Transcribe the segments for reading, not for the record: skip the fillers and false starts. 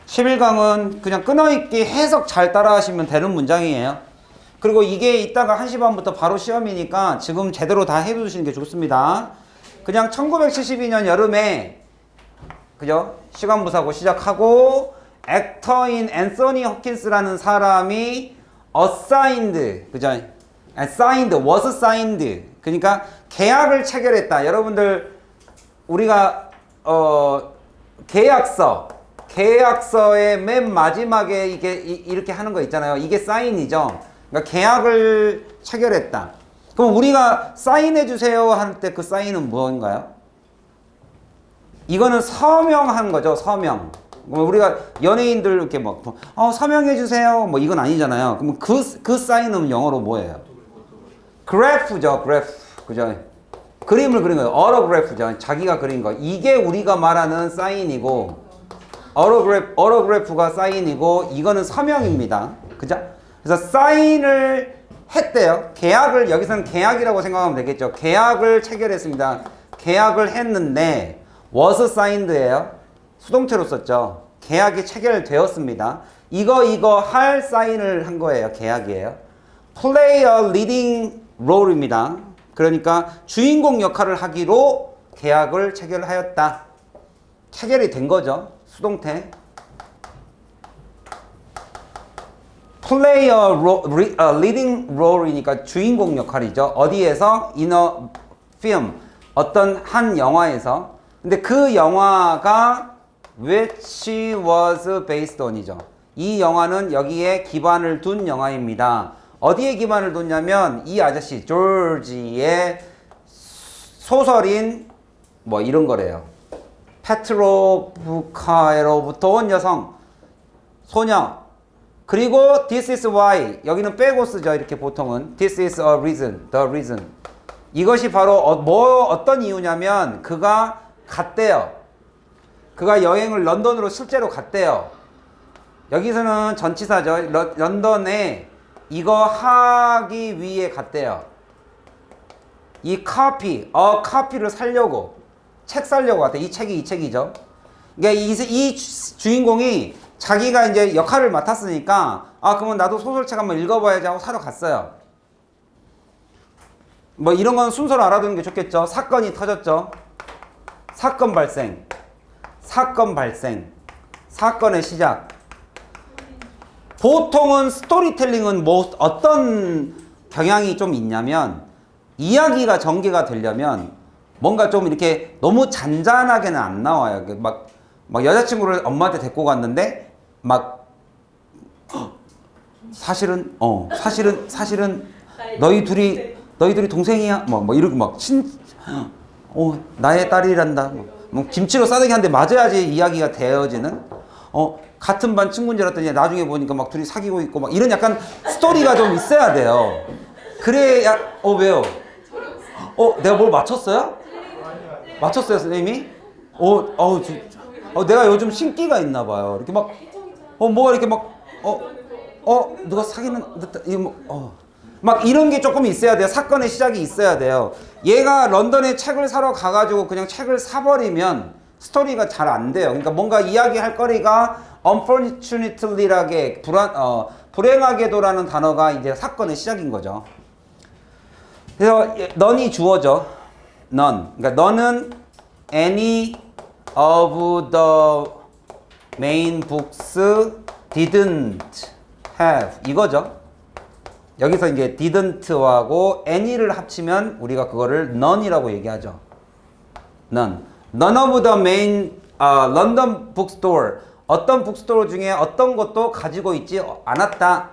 11강은 그냥 끊어읽기 해석 잘 따라하시면 되는 문장이에요. 그리고 이게 이따가 1시 반부터 바로 시험이니까 지금 제대로 다 해두시는 게 좋습니다. 그냥 1972년 여름에 그죠? 시간부사고 시작하고 액터인 앤서니 허킨스라는 사람이 assigned 그죠? assigned, was assigned 그러니까 계약을 체결했다. 여러분들 우리가 계약서의 맨 마지막에 이게 이렇게 하는 거 있잖아요. 이게 사인이죠. 그러니까 계약을 체결했다. 그럼 우리가 사인해 주세요 할 때 그 사인은 무엇인가요? 이거는 서명한 거죠. 서명. 우리가 연예인들 이렇게 막 서명해 주세요. 뭐 이건 아니잖아요. 그럼 그 사인은 영어로 뭐예요? 그래프죠. 그래프. 그죠? 그림을 그린 거예요. 어로그래프죠. 자기가 그린 거. 이게 우리가 말하는 사인이고 어로그래프가 사인이고 이거는 서명입니다. 그죠? 그래서 사인을 했대요. 계약을 여기서는 계약이라고 생각하면 되겠죠. 계약을 체결했습니다. 계약을 했는데 was signed예요. 수동태로 썼죠. 계약이 체결되었습니다. 이거 할 사인을 한 거예요. 계약이에요. play a leading role입니다. 그러니까 주인공 역할을 하기로 계약을 체결하였다. 체결이 된 거죠. 수동태. play a leading role이니까 주인공 역할이죠. 어디에서? in a film. 어떤 한 영화에서. 근데 그 영화가 which was based on이죠. 이 영화는 여기에 기반을 둔 영화입니다. 어디에 기반을 뒀냐면 이 아저씨 조지의 소설인 뭐 이런 거래요. 페트로브카에로부터 온 여성, 소녀. 그리고 this is why. 여기는 빼고 쓰죠. 이렇게 보통은. this is a reason. the reason. 이것이 바로 어떤 이유냐면 그가 갔대요. 그가 여행을 런던으로 실제로 갔대요. 여기서는 전치사죠. 런던에 이거 하기 위해 갔대요. 이 카피를 사려고 책 사려고 갔대. 이 책이죠. 그러니까 이 주인공이 자기가 이제 역할을 맡았으니까 그러면 나도 소설책 한번 읽어봐야지 하고 사러 갔어요. 뭐 이런 건 순서를 알아두는 게 좋겠죠. 사건이 터졌죠. 사건 발생, 사건의 시작. 보통은 스토리텔링은 뭐 어떤 경향이 좀 있냐면 이야기가 전개가 되려면 뭔가 좀 이렇게 너무 잔잔하게는 안 나와요. 막 여자친구를 엄마한테 데리고 갔는데 사실은 너희 둘이 동생이야. 뭐 이러고 나의 딸이란다. 뭐 김치로 싸대기 한 대 맞아야지 이야기가 되어지는. 같은 반 친구인 줄 알았더니 나중에 보니까 막 둘이 사귀고 있고 막 이런 약간 스토리가 좀 있어야 돼요. 그래야 왜요? 내가 뭘 맞췄어요? 맞췄어요, 선생님이? 내가 요즘 신기가 있나 봐요. 이렇게 뭐가 이렇게 누가 사귀는 듯한 막 이런 게 조금 있어야 돼요. 사건의 시작이 있어야 돼요. 얘가 런던에 책을 사러 가가지고 그냥 책을 사버리면 스토리가 잘 안 돼요. 그러니까 뭔가 이야기할 거리가 unfortunately라게 불행하게도라는 단어가 이제 사건의 시작인 거죠. 그래서 none이 주어져. none. 그러니까 너는 any of the main books didn't have 이거죠. 여기서 이제 didn't하고 any를 합치면 우리가 그거를 none이라고 얘기하죠. none of the main London bookstore 어떤 북스토어 중에 어떤 것도 가지고 있지 않았다.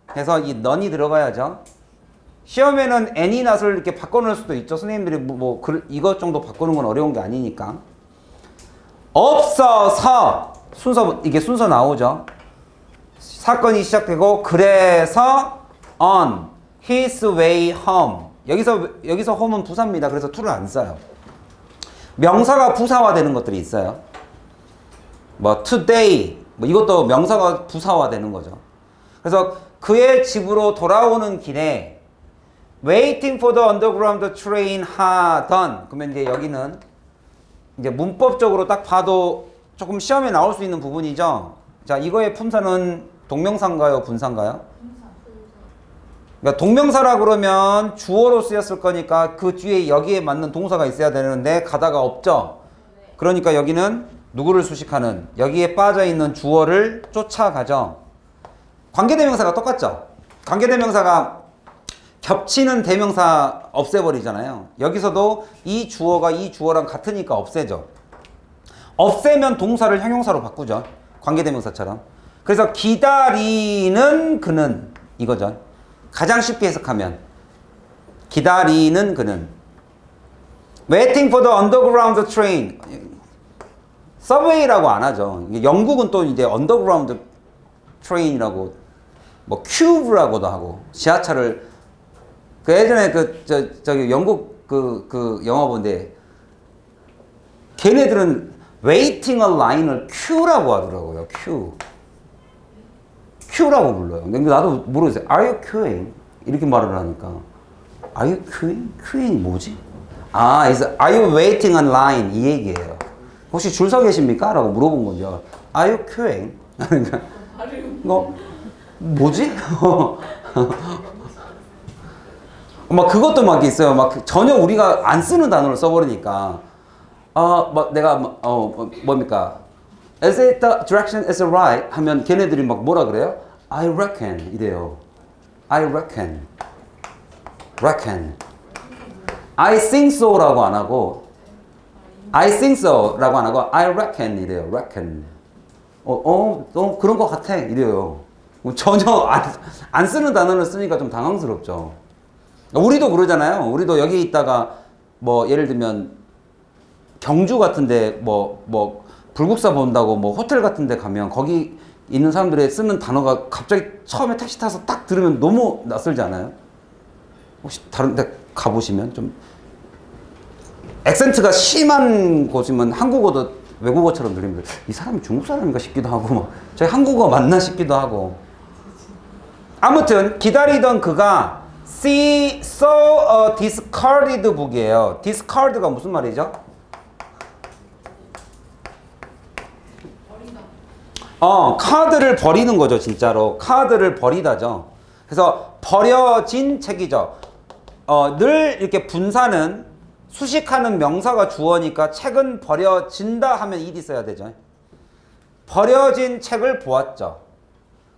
그래서 이 none이 들어가야죠. 시험에는 any not을 이렇게 바꿔놓을 수도 있죠. 선생님들이 이것 정도 바꾸는 건 어려운 게 아니니까. 없어서 이게 순서 나오죠. 사건이 시작되고 그래서 on his way home 여기서 home은 부사입니다. 그래서 to를 안 써요. 명사가 부사화되는 것들이 있어요. today 이것도 명사가 부사화되는 거죠. 그래서 그의 집으로 돌아오는 길에 waiting for the underground train 하던 그러면 이제 여기는 이제 문법적으로 딱 봐도 조금 시험에 나올 수 있는 부분이죠. 자, 이거의 품사는 동명사인가요, 분사인가요? 그러니까 동명사라 그러면 주어로 쓰였을 거니까 그 뒤에 여기에 맞는 동사가 있어야 되는데 가다가 없죠. 그러니까 여기는 누구를 수식하는, 여기에 빠져 있는 주어를 쫓아가죠. 관계대명사가 똑같죠. 관계대명사가 겹치는 대명사 없애버리잖아요. 여기서도 이 주어가 이 주어랑 같으니까 없애죠. 없애면 동사를 형용사로 바꾸죠. 관계대명사처럼. 그래서 기다리는 그는 이거죠. 가장 쉽게 해석하면 기다리는 그는 waiting for the underground train. 서브웨이라고 안 하죠. 영국은 또 이제 underground train이라고 뭐 큐브라고도 하고 지하철을 그 예전에 저기 영국 그 영화 본데 걔네들은 waiting a line을 큐라고 하더라고요. 큐라고 불러요. 근데 나도 모르겠어요. Are you queuing? 이렇게 말을 하니까 Are you queuing? queuing 뭐지? 아, Are you waiting on line? 이 얘기예요. 혹시 줄 서 계십니까? 라고 물어본 거죠. Are you queuing? 그러니까 뭐지? 막 그것도 막 있어요. 막 전혀 우리가 안 쓰는 단어를 써버리니까 막 내가 뭡니까? Is it the direction is right? 하면 걔네들이 막 뭐라 그래요? I reckon 이래요. I reckon. I think so라고 안 하고 I think so라고 안 하고 I reckon 이래요. reckon. 그런 것 같아 이래요. 전혀 안 쓰는 단어를 쓰니까 좀 당황스럽죠. 우리도 그러잖아요. 우리도 여기 있다가 뭐 예를 들면 경주 같은데 뭐 불국사 본다고 뭐 호텔 같은데 가면 거기 있는 사람들이 쓰는 단어가 갑자기 처음에 택시 타서 딱 들으면 너무 낯설지 않아요? 혹시 다른 데 가보시면 좀 액센트가 심한 곳이면 한국어도 외국어처럼 들리면 이 사람이 중국 사람인가 싶기도 하고 막 저희 한국어 맞나 싶기도 하고 아무튼 기다리던 그가 saw a discarded book이에요. discard가 무슨 말이죠? 카드를 버리는 거죠, 진짜로. 카드를 버리다죠. 그래서 버려진 책이죠. 늘 이렇게 분사는 수식하는 명사가 주어니까 책은 버려진다 하면 ed 써야 되죠. 버려진 책을 보았죠.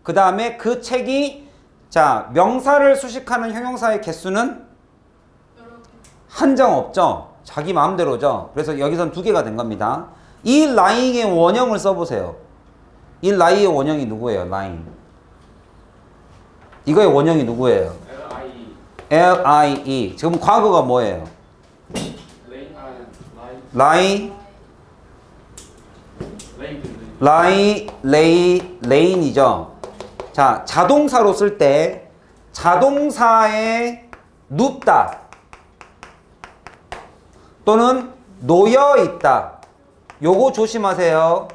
그 다음에 그 책이 자 명사를 수식하는 형용사의 개수는 한정 없죠. 자기 마음대로죠. 그래서 여기선 2개가 된 겁니다. 이 라인의 원형을 써보세요. 이 라이의 원형이 누구예요? 라인. 이거의 원형이 누구예요? L-I-E. 지금 과거가 뭐예요? 레인이죠. 자, 자동사로 쓸 때 자동사에 눕다 또는 놓여 있다. 요거 조심하세요.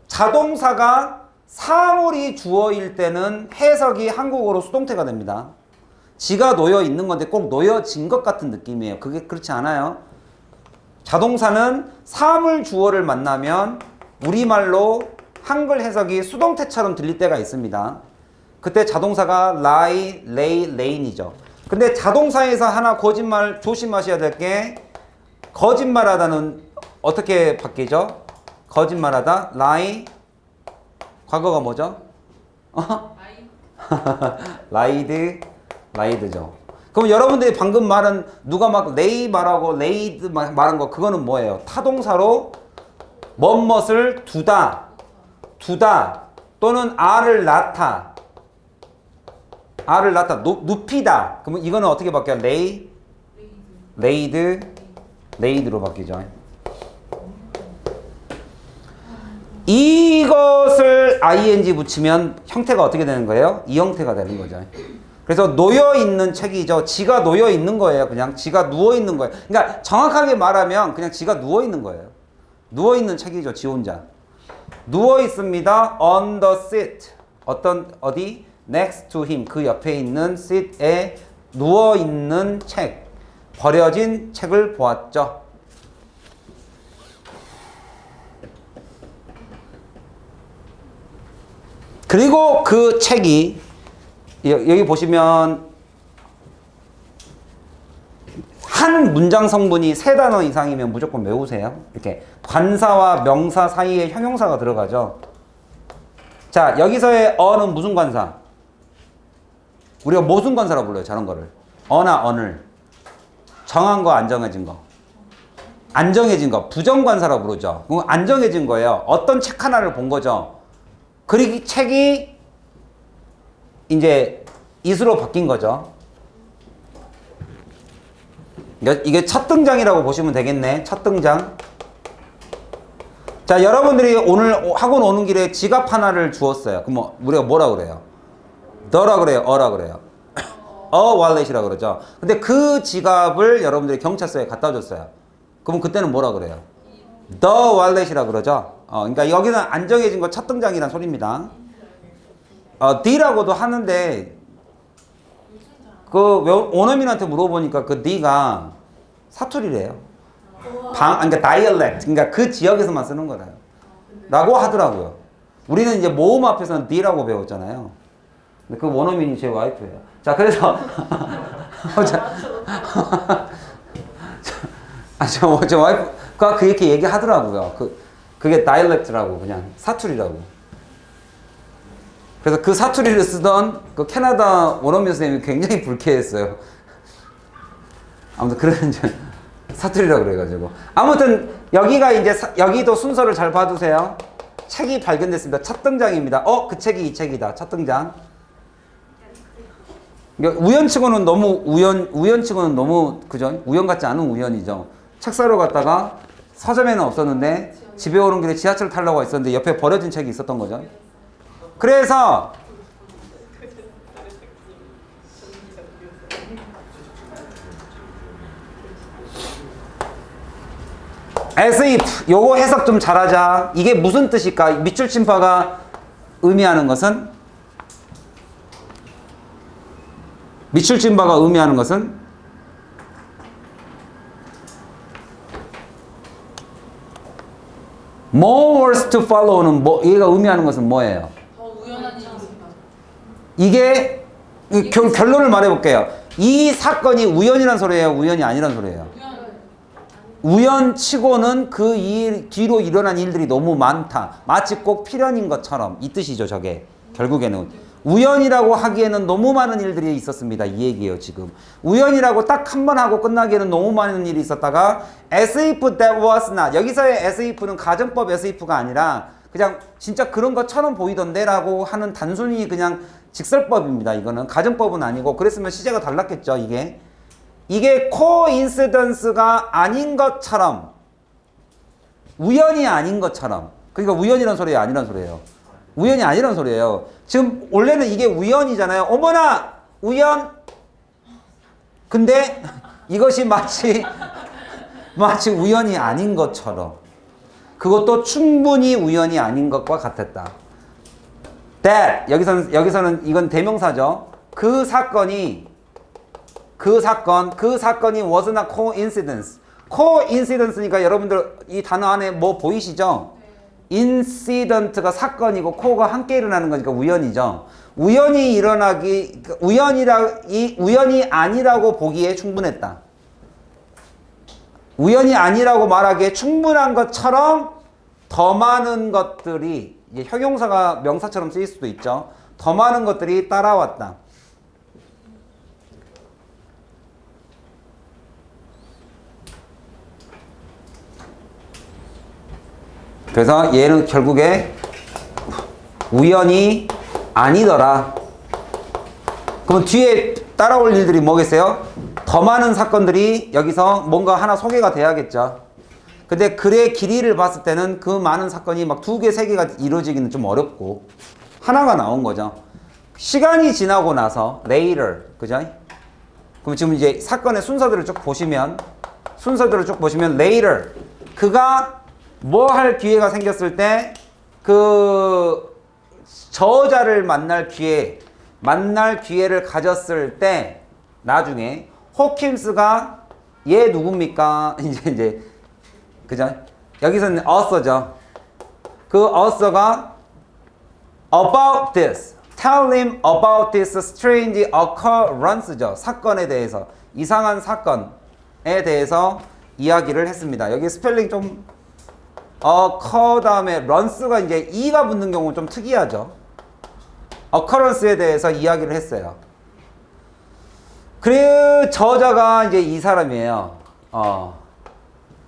자동사가 사물이 주어일 때는 해석이 한국어로 수동태가 됩니다. 지가 놓여 있는 건데 꼭 놓여진 것 같은 느낌이에요. 그게 그렇지 않아요. 자동사는 사물 주어를 만나면 우리말로 한글 해석이 수동태처럼 들릴 때가 있습니다. 그때 자동사가 lie, lay, lane이죠. 근데 자동사에서 하나 거짓말 조심하셔야 될 게 거짓말하다는 어떻게 바뀌죠? 거짓말하다 lie 과거가 뭐죠? lied죠. 그럼 여러분들이 방금 말한 누가 막 lay 말하고 laid 말한 거 그거는 뭐예요? 타동사로 뭐뭇을 두다 또는 r을 낳다 눕히다. 그러면 이거는 어떻게 바뀌어요? laid로 바뀌죠. 이것을 ing 붙이면 형태가 어떻게 되는 거예요? 이 형태가 되는 거죠. 그래서 놓여있는 책이죠. 지가 놓여있는 거예요. 그냥 지가 누워있는 거예요. 그러니까 정확하게 말하면 그냥 지가 누워있는 거예요. 누워있는 책이죠. 지 혼자. 누워있습니다. on the seat. 어디? next to him. 그 옆에 있는 seat에 누워있는 책. 버려진 책을 보았죠. 그리고 그 책이 여기 보시면 한 문장 성분이 3단어 이상이면 무조건 외우세요. 이렇게 관사와 명사 사이에 형용사가 들어가죠. 자, 여기서의 어는 무슨 관사? 우리가 무슨 관사라고 불러요? 저런 거를. 어나 언을. 정한 거, 안 정해진 거. 안 정해진 거. 부정관사라고 부르죠. 그럼 안 정해진 거예요. 어떤 책 하나를 본 거죠. 그리고 책이 이제 이수로 바뀐 거죠. 이게 첫 등장이라고 보시면 되겠네. 첫 등장. 자, 여러분들이 오늘 학원 오는 길에 지갑 하나를 주었어요. 그럼 우리가 뭐라 그래요? 너라 그래요? 어라 그래요? 월렛이라 그러죠. 근데 그 지갑을 여러분들이 경찰서에 갖다 줬어요. 그럼 그때는 뭐라 그래요? The wallet이라 그러죠. 그러니까 여기는 안 정해진 거 첫 등장이란 소리입니다. D라고도 하는데 그 원어민한테 물어보니까 그 D가 사투리래요. 그러니까 dialect, 그러니까 그 지역에서만 쓰는 거래요. 라고 하더라고요. 우리는 이제 모음 앞에서는 D라고 배웠잖아요. 근데 그 원어민이 제 와이프예요. 자, 그래서 저 와이프가 그렇게 얘기하더라고요. 그게 dialect라고, 그냥 사투리라고. 그래서 그 사투리를 쓰던 그 캐나다 원어민 선생님이 굉장히 불쾌했어요. 아무튼 그런 사투리라고 그래가지고. 아무튼 여기가 이제 여기도 순서를 잘 봐두세요. 책이 발견됐습니다. 첫 등장입니다. 그 책이 이 책이다. 첫 등장. 우연치고는 너무 우연치고는 너무 그죠? 우연 같지 않은 우연이죠. 책 사러 갔다가 서점에는 없었는데 집에 오는 길에 지하철 타려고 했었는데 옆에 버려진 책이 있었던 거죠. 그래서 as if 요거 해석 좀 잘하자. 이게 무슨 뜻일까? 밑줄 침파가 의미하는 것은 밑줄 침파가 의미하는 것은 more words to follow는 얘가 의미하는 것은 뭐예요? 더 우연한 일이 이게 결론을 말해볼게요. 이 사건이 우연이란 소리예요? 우연이 아니란 소리예요? 우연치고는 그 일 뒤로 일어난 일들이 너무 많다. 마치 꼭 필연인 것처럼 이 뜻이죠. 저게 결국에는 우연이라고 하기에는 너무 많은 일들이 있었습니다. 이 얘기예요. 지금 우연이라고 딱 한 번 하고 끝나기에는 너무 많은 일이 있었다가 as if that was not, 여기서의 as if는 가정법 as if가 아니라 그냥 진짜 그런 것처럼 보이던데 라고 하는 단순히 그냥 직설법입니다. 이거는 가정법은 아니고. 그랬으면 시제가 달랐겠죠. 이게 coincidence가 아닌 것처럼, 우연이 아닌 것처럼. 그러니까 우연이란 소리예요? 아니란 소리예요? 우연이 아니란 소리예요. 지금 원래는 이게 우연이잖아요. 어머나! 우연! 근데 이것이 마치 우연이 아닌 것처럼, 그것도 충분히 우연이 아닌 것과 같았다. That, 여기서는 이건 대명사죠. 그 사건이 was not coincidence. coincidence니까 여러분들 이 단어 안에 뭐 보이시죠? incident가 사건이고 co가 함께 일어나는 거니까 우연이죠. 우연이 아니라고 보기에 충분했다. 우연이 아니라고 말하기에 충분한 것처럼 더 많은 것들이, 이제 형용사가 명사처럼 쓰일 수도 있죠. 더 많은 것들이 따라왔다. 그래서 얘는 결국에 우연이 아니더라. 그럼 뒤에 따라올 일들이 뭐겠어요? 더 많은 사건들이 여기서 뭔가 하나 소개가 돼야겠죠. 근데 글의 길이를 봤을 때는 그 많은 사건이 막 2개, 3개가 이루어지기는 좀 어렵고 하나가 나온 거죠. 시간이 지나고 나서 later, 그죠? 그럼 지금 이제 사건의 순서들을 쭉 보시면 later, 그가 뭐 할 기회가 생겼을 때 그 저자를 만날 기회를 가졌을 때 나중에 호킴스가 얘 누굽니까? 이제 그죠? 여기서는 author죠. 그 author가 about this. Tell him about this strange occurrence죠. 사건에 대해서, 이상한 사건에 대해서 이야기를 했습니다. 여기 스펠링 좀 occur 다음에 run스가 이제 e가 붙는 경우는 좀 특이하죠. occurrence에 대해서 이야기를 했어요. 그 저자가 이제 이 사람이에요.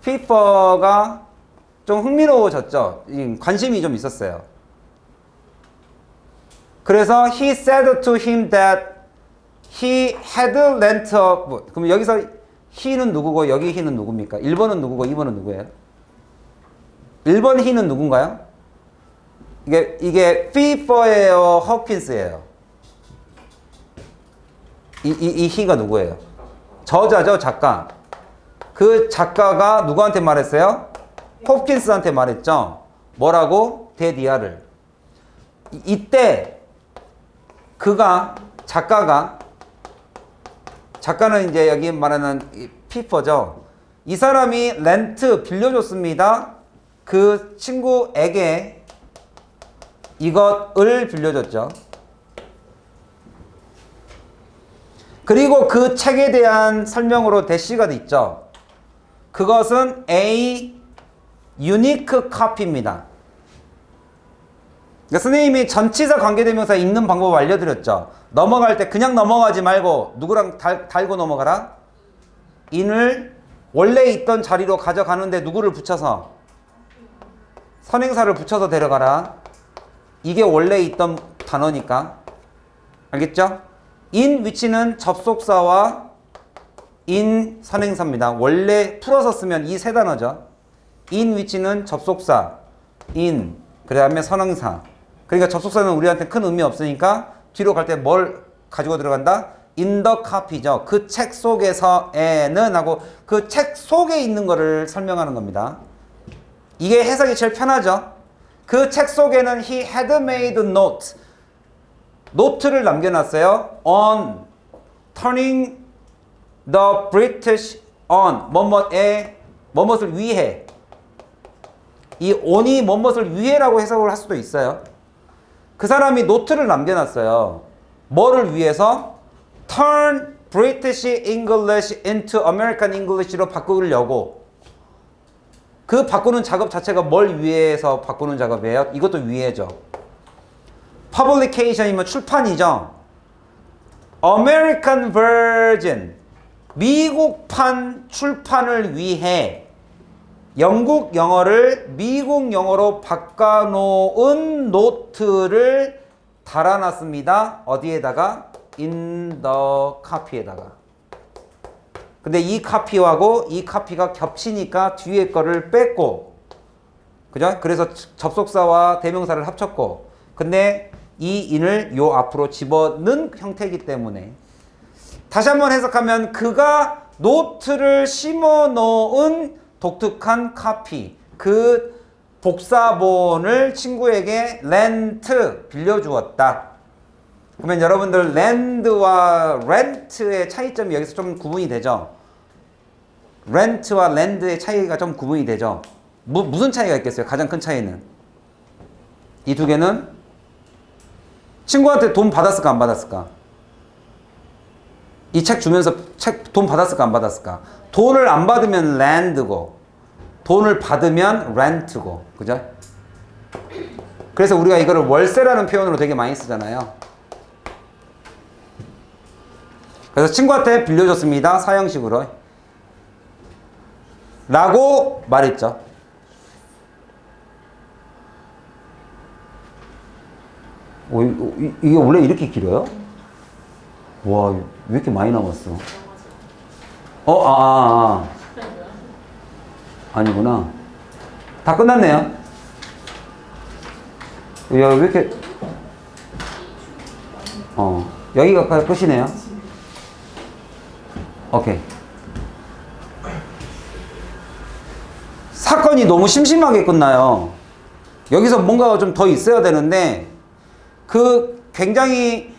피퍼가 좀 흥미로워졌죠. 관심이 좀 있었어요. 그래서 he said to him that he had lent a book. 그럼 여기서 he는 누구고 여기 he는 누굽니까? 1번은 누구고 2번은 누구예요? 1번 he는 누군가요? 이게 피퍼예요? 허킨스예요? 이 he가 누구예요? 저자죠, 작가. 그 작가가 누구한테 말했어요? 홉킨스한테 말했죠. 뭐라고? 데디아를. 이때 작가는 이제 여기 말하는 피퍼죠. 이 사람이 렌트 빌려줬습니다. 그 친구에게 이것을 빌려줬죠. 그리고 그 책에 대한 설명으로 대시가 있죠. 그것은 A unique copy입니다. 그러니까 선생님이 전치사 관계대명사 읽는 방법 알려드렸죠. 넘어갈 때 그냥 넘어가지 말고 누구랑 달고 넘어가라. in을 원래 있던 자리로 가져가는데 누구를 붙여서 선행사를 붙여서 데려가라. 이게 원래 있던 단어니까. 알겠죠? in which는 접속사와 in 선행사입니다. 원래 풀어서 쓰면 이 세 단어죠. in which는 접속사, in 그 다음에 선행사. 그러니까 접속사는 우리한테 큰 의미 없으니까 뒤로 갈 때 뭘 가지고 들어간다? in the copy죠. 그 책 속에서에는 하고 그 책 속에 있는 거를 설명하는 겁니다. 이게 해석이 제일 편하죠. 그 책 속에는 he had made note. 노트를 남겨놨어요. on turning the British on 뭐뭇을 위해. 이 on이 뭐뭇을 위해라고 해석을 할 수도 있어요. 그 사람이 노트를 남겨놨어요. 뭐를 위해서? turn British English into American English로 바꾸려고. 그 바꾸는 작업 자체가 뭘 위해서 바꾸는 작업이에요? 이것도 위해죠. publication이면 출판이죠. American version 미국판 출판을 위해 영국 영어를 미국 영어로 바꿔놓은 노트를 달아놨습니다. 어디에다가? in the copy에다가. 근데 이 카피하고 이 카피가 겹치니까 뒤에 거를 뺐고, 그죠? 그래서 접속사와 대명사를 합쳤고, 근데 이 in을 요 앞으로 집어넣은 형태이기 때문에 다시 한번 해석하면 그가 노트를 심어 놓은 독특한 카피, 그 복사본을 친구에게 렌트 빌려주었다. 그러면 여러분들 랜드와 렌트의 차이점이 여기서 좀 구분이 되죠. 렌트와 랜드의 차이가 좀 구분이 되죠. 무슨 차이가 있겠어요? 가장 큰 차이는 이 두 개는 친구한테 돈 받았을까 안 받았을까? 이 책 주면서 돈 받았을까 안 받았을까? 돈을 안 받으면 랜드고 돈을 받으면 렌트고, 그죠? 그래서 우리가 이거를 월세라는 표현으로 되게 많이 쓰잖아요. 그래서 친구한테 빌려줬습니다. 사형식으로 라고 말했죠. 이게 원래 이렇게 길어요? 와, 왜 이렇게 많이 남았어? 아니구나. 다 끝났네요. 야, 왜 이렇게 여기가 끝이네요. 오케이. 사건이 너무 심심하게 끝나요. 여기서 뭔가 좀 더 있어야 되는데 굉장히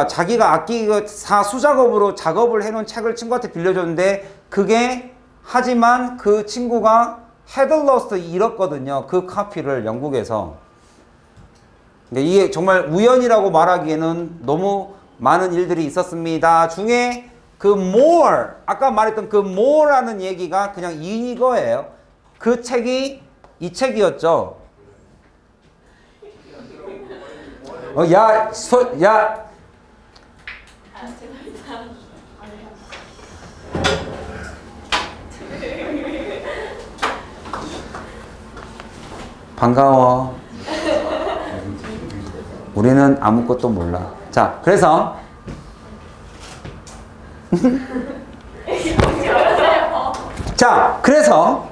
자기가 악기 수작업으로 작업을 해놓은 책을 친구한테 빌려줬는데 하지만 그 친구가 had lost 잃었거든요. 그 카피를 영국에서. 근데 이게 정말 우연이라고 말하기에는 너무 많은 일들이 있었습니다. 중에 그 more, 아까 말했던 그 more라는 얘기가 그냥 이거예요. 그 책이 이 책이었죠. 야. 반가워. 우리는 아무것도 몰라. 자, 그래서 자, 그래서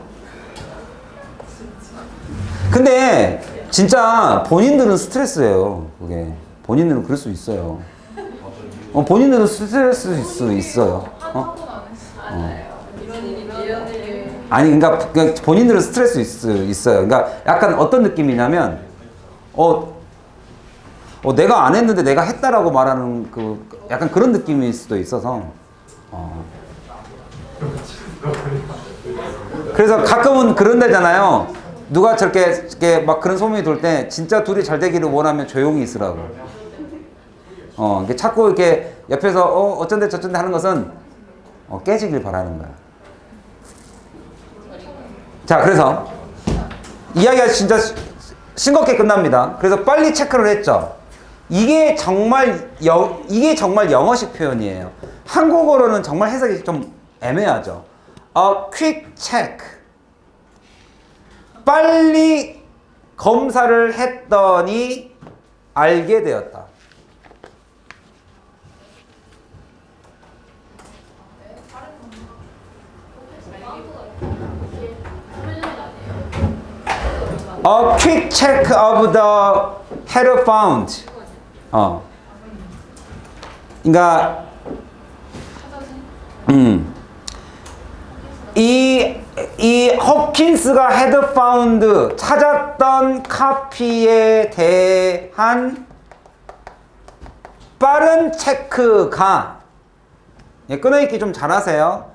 근데 진짜 본인들은 스트레스예요. 그게 본인들은 그럴 수 있어요. 본인들은 스트레스 수 있어요. 아니, 그러니까 본인들은 스트레스 있어요. 그러니까 약간 어떤 느낌이냐면, 내가 안 했는데 내가 했다라고 말하는 그 약간 그런 느낌일 수도 있어서. 그래서 가끔은 그런 데잖아요. 누가 저렇게 막 그런 소문이 돌 때 진짜 둘이 잘 되기를 원하면 조용히 있으라고. 자꾸 이렇게 옆에서 어쩐데 저쩐데 하는 것은 깨지길 바라는 거야. 자, 그래서 이야기가 진짜 싱겁게 끝납니다. 그래서 빨리 체크를 했죠. 이게 정말 영어식 표현이에요. 한국어로는 정말 해석이 좀 애매하죠. quick check. 빨리 검사를 했더니 알게 되었다. A quick check of the header found. 그러니까 이 호킨스가 헤드 파운드 찾았던 카피에 대한 빠른 체크가 끊어읽기 좀 잘하세요.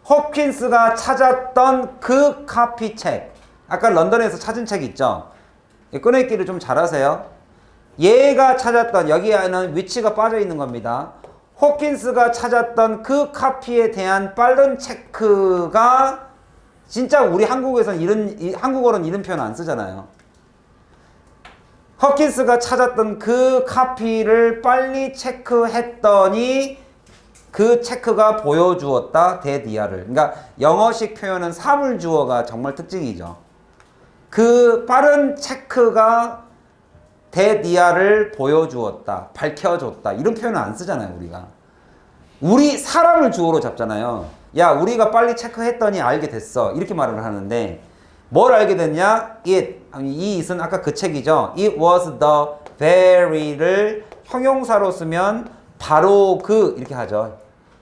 호킨스가 찾았던 그 카피 책, 아까 런던에서 찾은 책 있죠. 끊어읽기를 좀 잘하세요. 얘가 찾았던, 여기에는 위치가 빠져 있는 겁니다. 호킨스가 찾았던 그 카피에 대한 빠른 체크가 진짜 우리 한국에서는 한국어로는 이런 표현 안 쓰잖아요. 호킨스가 찾았던 그 카피를 빨리 체크했더니 그 체크가 보여주었다. 대디아를. 그러니까 영어식 표현은 사물주어가 정말 특징이죠. 그 빠른 체크가 대디아를 보여주었다. 밝혀줬다. 이런 표현은 안 쓰잖아요. 우리 사람을 주어로 잡잖아요. 야, 우리가 빨리 체크했더니 알게 됐어. 이렇게 말을 하는데 뭘 알게 됐냐? 이 it은 아까 그 책이죠. It was the very를 형용사로 쓰면 바로 그 이렇게 하죠.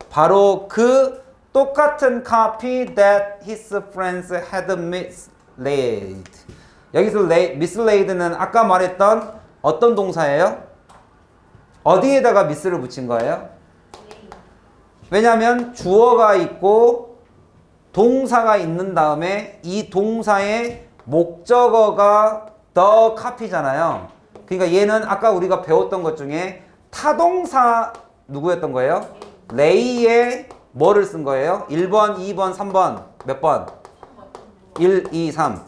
바로 그 똑같은 copy that his friends had mislaid. 여기서 mislad는 아까 말했던 어떤 동사예요? 어디에다가 mis를 붙인 거예요? 왜냐하면 주어가 있고 동사가 있는 다음에 이 동사의 목적어가 the copy잖아요. 그러니까 얘는 아까 우리가 배웠던 것 중에 타동사 누구였던 거예요? lay에 뭐를 쓴 거예요? 1번, 2번, 3번 몇 번? 1, 2, 3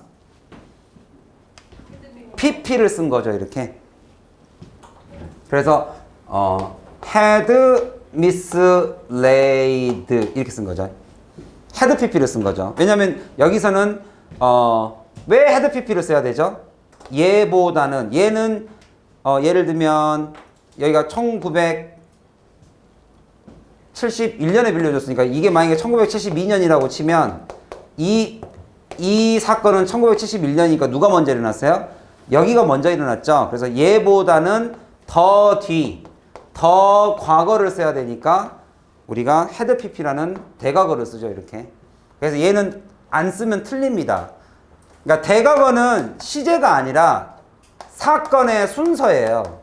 pp를 쓴 거죠. 이렇게. 그래서 had mislaid 이렇게 쓴 거죠. had pp를 쓴 거죠. 왜냐면 여기서는 왜 had pp를 써야 되죠? 얘보다는 얘는 예를 들면 여기가 1971년에 빌려줬으니까 이게 만약에 1972년이라고 치면 이 사건은 1971년이니까 누가 먼저 일어났어요? 여기가 먼저 일어났죠. 그래서 얘보다는 더 뒤, 더 과거를 써야 되니까 우리가 had pp라는 대과거를 쓰죠. 이렇게. 그래서 얘는 안 쓰면 틀립니다. 그러니까 대과거는 시제가 아니라 사건의 순서예요.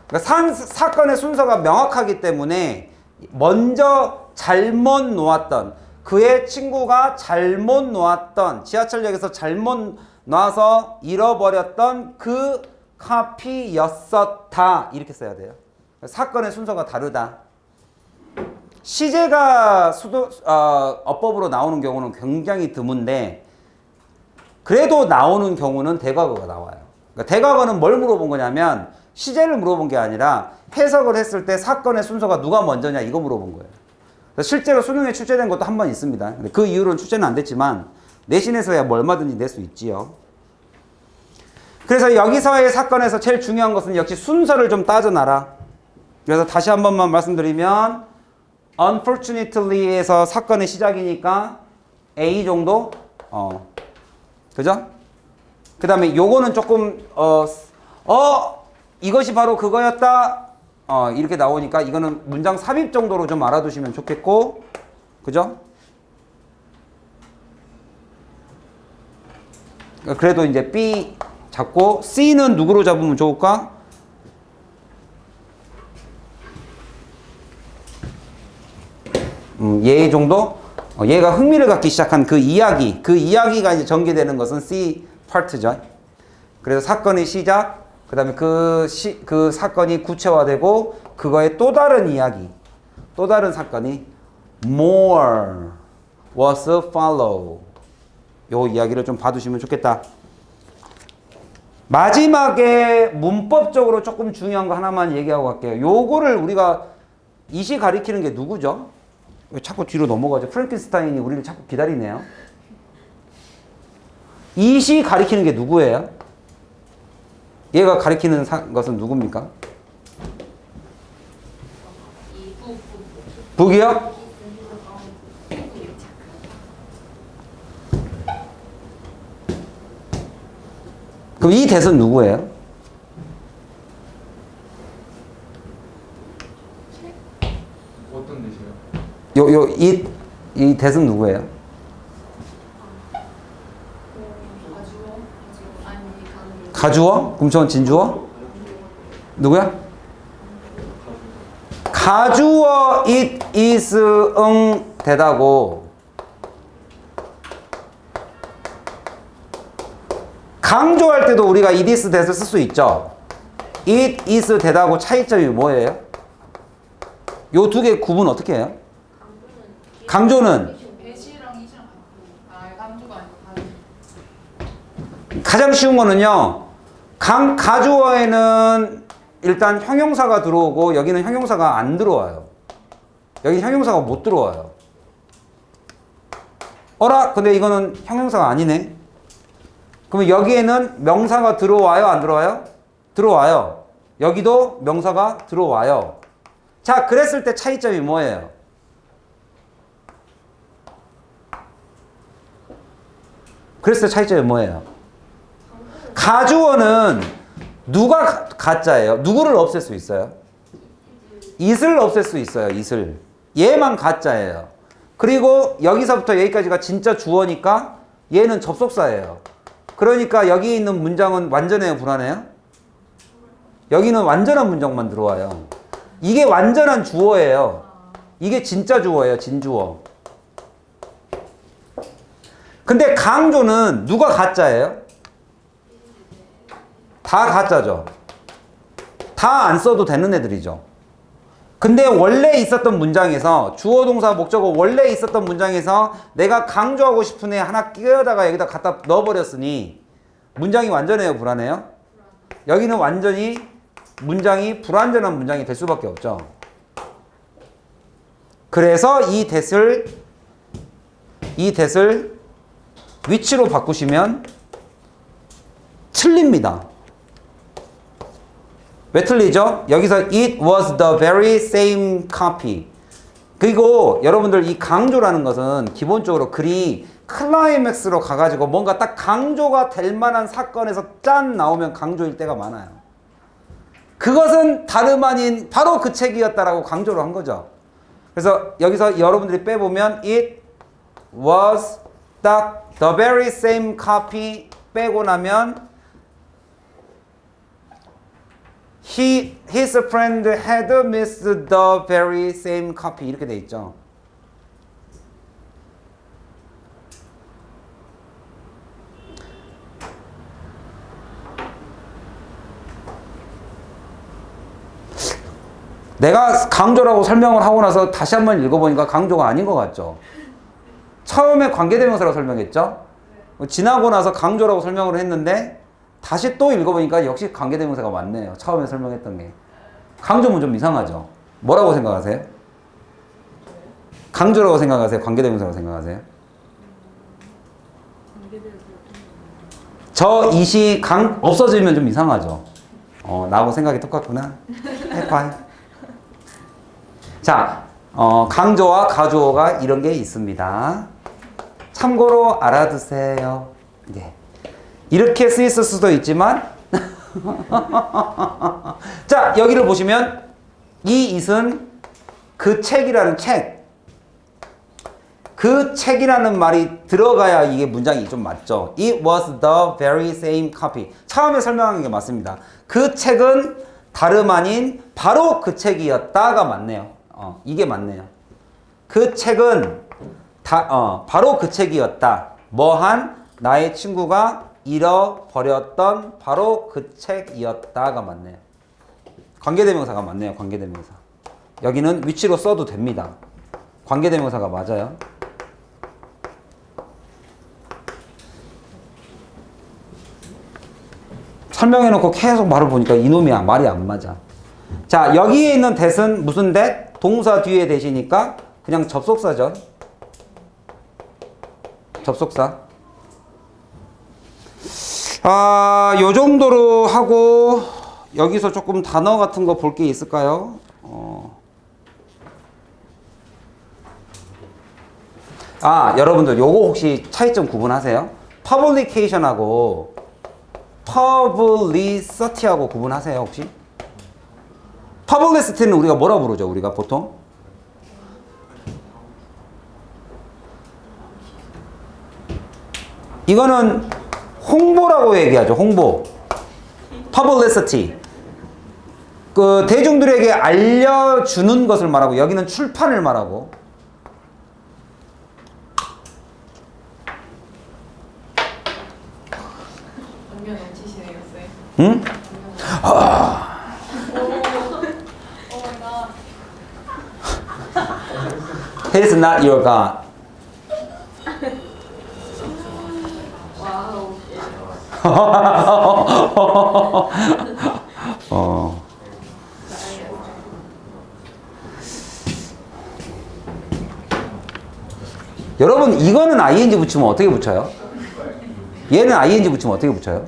그러니까 사건의 순서가 명확하기 때문에 먼저 잘못 놓았던 그의 친구가 잘못 놓았던 지하철역에서 잘못 놔서 잃어버렸던 그 카피였었다 이렇게 써야 돼요. 사건의 순서가 다르다. 시제가 어법으로 나오는 경우는 굉장히 드문데 그래도 나오는 경우는 대과거가 나와요. 그러니까 대과거는 뭘 물어본 거냐면 시제를 물어본 게 아니라 해석을 했을 때 사건의 순서가 누가 먼저냐 이거 물어본 거예요. 실제로 수능에 출제된 것도 한 번 있습니다. 그 이후로는 출제는 안 됐지만 내신에서야 뭐 얼마든지 낼 수 있지요. 그래서 여기서의 사건에서 제일 중요한 것은 역시 순서를 좀 따져놔라. 그래서 다시 한 번만 말씀드리면 unfortunately에서 사건의 시작이니까 A 정도? 그죠? 그 다음에 요거는 조금 이것이 바로 그거였다. 이렇게 나오니까 이거는 문장 삽입 정도로 좀 알아두시면 좋겠고, 그죠? 그래도 이제 B 잡고 C는 누구로 잡으면 좋을까? 얘 정도? 얘가 흥미를 갖기 시작한 그 이야기가 이제 전개되는 것은 C 파트죠. 그래서 사건의 시작, 그 다음에 그 사건이 구체화되고 그거의 또 다른 이야기, 또 다른 사건이 more was follow. 요 이야기를 좀 봐두시면 좋겠다. 마지막에 문법적으로 조금 중요한 거 하나만 얘기하고 갈게요. 요거를 우리가 이시 가리키는 게 누구죠? 왜 자꾸 뒤로 넘어가죠? 프랑켄스타인이 우리를 자꾸 기다리네요. 이시 가리키는 게 누구예요? 얘가 가리키는 것은 누굽니까? 북이요? 그럼 이 대은 누구예요? 어떤 대시요? 이 대은 누구예요? 가주어? 그럼 저건 진주어? 누구야? 가주어 it is 되다고 강조할 때도 우리가 it is that을 쓸 수 있죠. it is 되다고 차이점이 뭐예요? 요 두 개 구분 어떻게 해요? 강조는 가장 쉬운 거는요. 가주어에는 일단 형용사가 들어오고 여기는 형용사가 안 들어와요. 여기 형용사가 못 들어와요. 근데 이거는 형용사가 아니네. 그러면 여기에는 명사가 들어와요, 안 들어와요? 들어와요. 여기도 명사가 들어와요. 자, 그랬을 때 차이점이 뭐예요? 그랬을 때 차이점이 뭐예요? 가주어는 누가 가짜예요? 누구를 없앨 수 있어요? it을 없앨 수 있어요. it을. 얘만 가짜예요. 그리고 여기서부터 여기까지가 진짜 주어니까 얘는 접속사예요. 그러니까 여기 있는 문장은 완전해요? 불완해요? 여기는 완전한 문장만 들어와요. 이게 완전한 주어예요. 이게 진짜 주어예요. 진주어. 근데 강조는 누가 가짜예요? 다 가짜죠. 다 안 써도 되는 애들이죠. 근데 원래 있었던 문장에서 주어 동사 목적어 원래 있었던 문장에서 내가 강조하고 싶은 애 하나 끼워다가 여기다 갖다 넣어버렸으니 문장이 완전해요? 불완해요? 여기는 완전히 문장이 불완전한 문장이 될 수밖에 없죠. 그래서 이 that을 위치로 바꾸시면 틀립니다. 왜 틀리죠? 여기서 it was the very same copy. 그리고 여러분들 이 강조라는 것은 기본적으로 글이 클라이맥스로 가가지고 뭔가 딱 강조가 될 만한 사건에서 짠 나오면 강조일 때가 많아요. 그것은 다름 아닌 바로 그 책이었다라고 강조를 한 거죠. 그래서 여기서 여러분들이 빼보면 it was 딱 the very same copy 빼고 나면 his friend had missed the very same copy 이렇게 돼 있죠. 내가 강조라고 설명을 하고 나서 다시 한번 읽어보니까 강조가 아닌 것 같죠? 처음에 관계대명사라고 설명했죠? 지나고 나서 강조라고 설명을 했는데 다시 또 읽어보니까 역시 관계대명사가 맞네요. 처음에 설명했던 게. 강조면 좀 이상하죠? 뭐라고 생각하세요? 강조라고 생각하세요? 관계대명사라고 생각하세요? 저 이시 강 없어지면 좀 이상하죠? 나하고 생각이 똑같구나. 해봐요. 자, 강조와 가주어가 이런 게 있습니다. 참고로 알아두세요. 예. 이렇게 쓰였을 수도 있지만 자, 여기를 보시면 이 it은 그 책이라는 책. 그 책이라는 말이 들어가야 이게 문장이 좀 맞죠. It was the very same copy. 처음에 설명한 게 맞습니다. 그 책은 다름 아닌 바로 그 책이었다가 맞네요. 이게 맞네요. 그 책은 바로 그 책이었다. 뭐한 나의 친구가 잃어버렸던 바로 그 책이었다가 맞네요. 관계대명사가 맞네요. 관계대명사. 여기는 위치로 써도 됩니다. 관계대명사가 맞아요. 설명해놓고 계속 말을 보니까 이놈이야. 말이 안 맞아. 자, 여기에 있는 that은 무슨 that? 동사 뒤에 that이니까 그냥 접속사죠. 접속사. 요 정도로 하고 여기서 조금 단어 같은 거 볼 게 있을까요? 여러분들 요거 혹시 차이점 구분하세요? publication하고 publicity하고 구분하세요 혹시? publicity는 우리가 뭐라 부르죠? 우리가 보통? 이거는 홍보라고 얘기하죠. 홍보. publicity. 그 대중들에게 알려주는 것을 말하고 여기는 출판을 말하고. 당면 넘치시네요, 쌤. 응? He is not your God. 여러분 이거는 ing 붙이면 어떻게 붙여요? 얘는 ing 붙이면 어떻게 붙여요?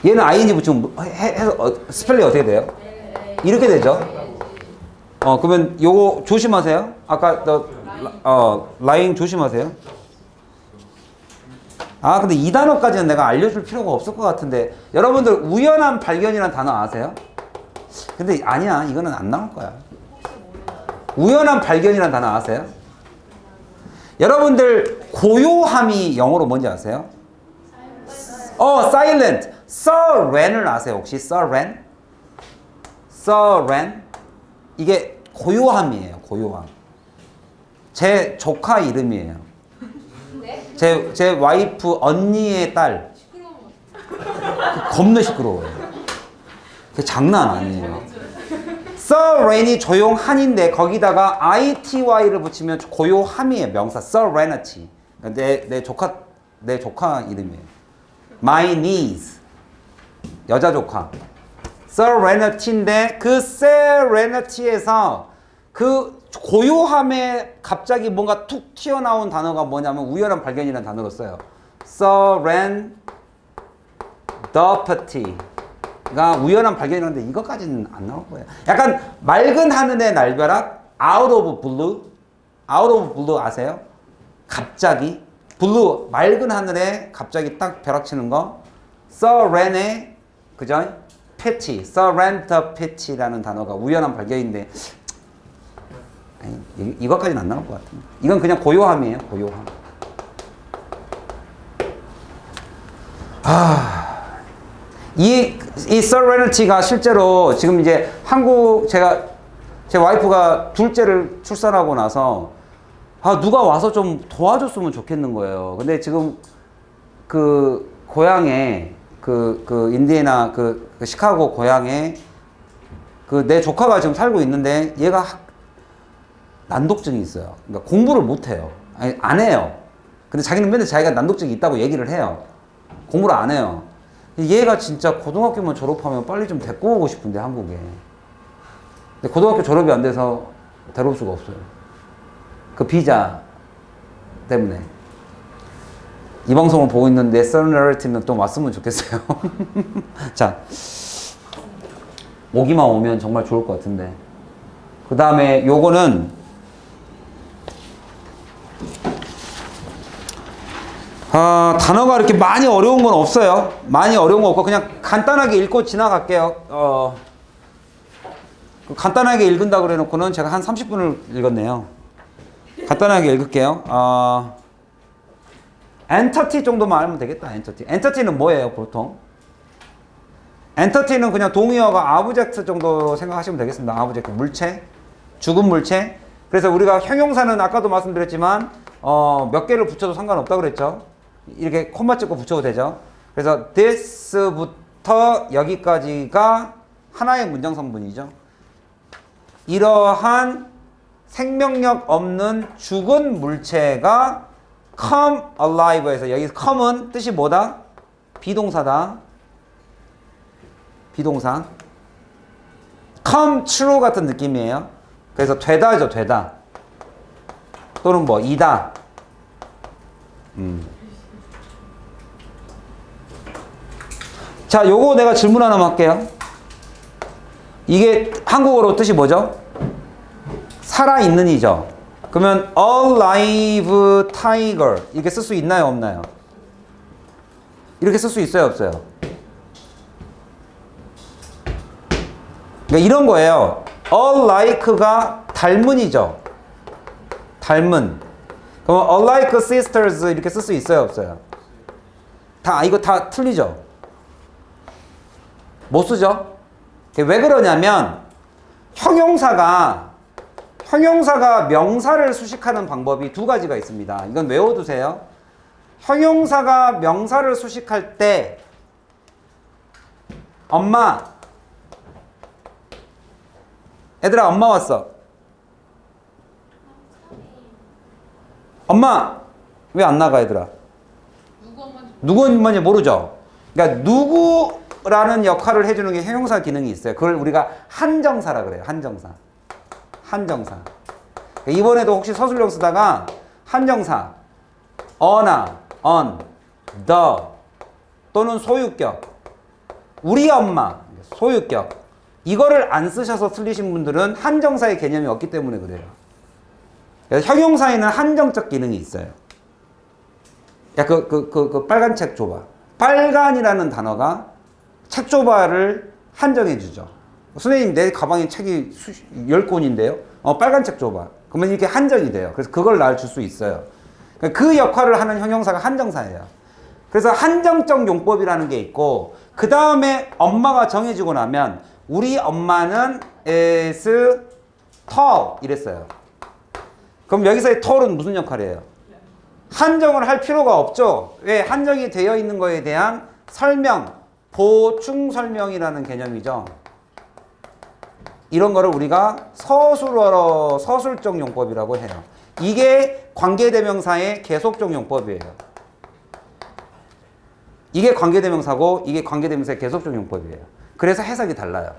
얘는 ing 붙이면 스펠링이 어떻게 돼요? 이렇게 되죠? 그러면 요거 조심하세요. 아까 라인 조심하세요. 근데 이 단어까지는 내가 알려줄 필요가 없을 것 같은데 여러분들 우연한 발견이라는 단어 아세요? 근데 아니야. 이거는 안 나올 거야. 우연한 발견이라는 단어 아세요? 여러분들 고요함이 영어로 뭔지 아세요? silent. seren을 아세요? 혹시 seren은? seren. 이게 고요함이에요. 고요함. 제 조카 이름이에요. 제 와이프 언니의 딸. 겁나 시끄러워요. 그게 장난 아니에요. seren이 조용한인데 거기다가 ity를 붙이면 고요함이에요. 명사 serenity. 내 조카 이름이에요. my niece. 여자 조카. serenity인데 그 serenity에서 그 고요함에 갑자기 뭔가 툭 튀어나온 단어가 뭐냐면 우연한 발견이라는 단어로 써요. serendipity가 우연한 발견이라는데 이것까지는 안 나올 거예요. 약간 맑은 하늘의 날벼락, out of blue. out of blue 아세요? 갑자기 blue 맑은 하늘에 갑자기 딱 벼락치는 거. seren의 그죠? pity, serendipity라는 단어가 우연한 발견인데 이것까지는 안 나올 것 같은데. 이건 그냥 고요함이에요. 고요함. 이 serenity가 실제로 지금 이제 제 와이프가 둘째를 출산하고 나서 누가 와서 좀 도와줬으면 좋겠는 거예요. 근데 지금 그 고향에 그 인디애나 그 시카고 고향에 그 내 조카가 지금 살고 있는데 얘가 난독증이 있어요. 그러니까 공부를 못 해요. 아니, 안 해요. 근데 자기는 맨날 자기가 난독증이 있다고 얘기를 해요. 공부를 안 해요. 얘가 진짜 고등학교만 졸업하면 빨리 좀 데리고 오고 싶은데 한국에. 근데 고등학교 졸업이 안 돼서 데려올 수가 없어요. 그 비자 때문에. 이 방송을 보고 있는 내 서너리티는 또 왔으면 좋겠어요. 자, 오기만 오면 정말 좋을 것 같은데. 그 다음에 요거는 단어가 이렇게 많이 어려운 건 없어요. 많이 어려운 거 없고 그냥 간단하게 읽고 지나갈게요. 간단하게 읽은다 그래 놓고는 제가 한 30분을 읽었네요. 간단하게 읽을게요. 엔터티 정도만 알면 되겠다. 엔터티는 뭐예요, 보통? 엔터티는 그냥 동의어가 아브젝트 정도 생각하시면 되겠습니다. 아브젝트, 물체, 죽은 물체. 그래서 우리가 형용사는 아까도 말씀드렸지만 몇 개를 붙여도 상관없다고 그랬죠. 이렇게 콤마 찍고 붙여도 되죠. 그래서 this부터 여기까지가 하나의 문장 성분이죠. 이러한 생명력 없는 죽은 물체가 come alive에서, 여기 come은 뜻이 뭐다? 비동사다. 비동사. come true 같은 느낌이에요. 그래서 되다죠, 되다. 또는 뭐 이다. 자, 요거 내가 질문 하나만 할게요. 이게 한국어로 뜻이 뭐죠? 살아있는 이죠. 그러면 alive tiger 이렇게 쓸 수 있나요, 없나요? 이렇게 쓸 수 있어요, 없어요? 그러니까 이런 거예요. alike가 닮은이죠. 닮은. 그럼 alike sisters 이렇게 쓸 수 있어요, 없어요? 이거 다 틀리죠? 못 쓰죠? 왜 그러냐면 형용사가 명사를 수식하는 방법이 두 가지가 있습니다. 이건 외워두세요. 형용사가 명사를 수식할 때 엄마, 얘들아 엄마 왔어. 엄마 왜 안 나가 얘들아? 누구 엄마인지 모르죠? 그러니까 누구라는 역할을 해주는 게 형용사 기능이 있어요. 그걸 우리가 한정사라 그래요. 한정사. 그러니까 이번에도 혹시 서술형 쓰다가 한정사 어나, on, the 또는 소유격 우리 엄마, 소유격 이거를 안 쓰셔서 틀리신 분들은 한정사의 개념이 없기 때문에 그래요. 그래서 형용사에는 한정적 기능이 있어요. 야, 그 빨간 책 줘봐. 빨간이라는 단어가 책 줘봐를 한정해 주죠. 선생님, 내 가방에 책이 10권인데요. 빨간 책 줘봐. 그러면 이렇게 한정이 돼요. 그래서 그걸 나를 줄 수 있어요. 그 역할을 하는 형용사가 한정사예요. 그래서 한정적 용법이라는 게 있고, 그 다음에 엄마가 정해지고 나면 우리 엄마는 is tall 이랬어요. 그럼 여기서의 tall은 무슨 역할이에요? 한정을 할 필요가 없죠. 왜? 한정이 되어 있는 거에 대한 설명, 보충 설명이라는 개념이죠. 이런 거를 우리가 서술어로 서술적 용법이라고 해요. 이게 관계대명사의 계속적 용법이에요. 이게 관계대명사고 이게 관계대명사의 계속적 용법이에요. 그래서 해석이 달라요.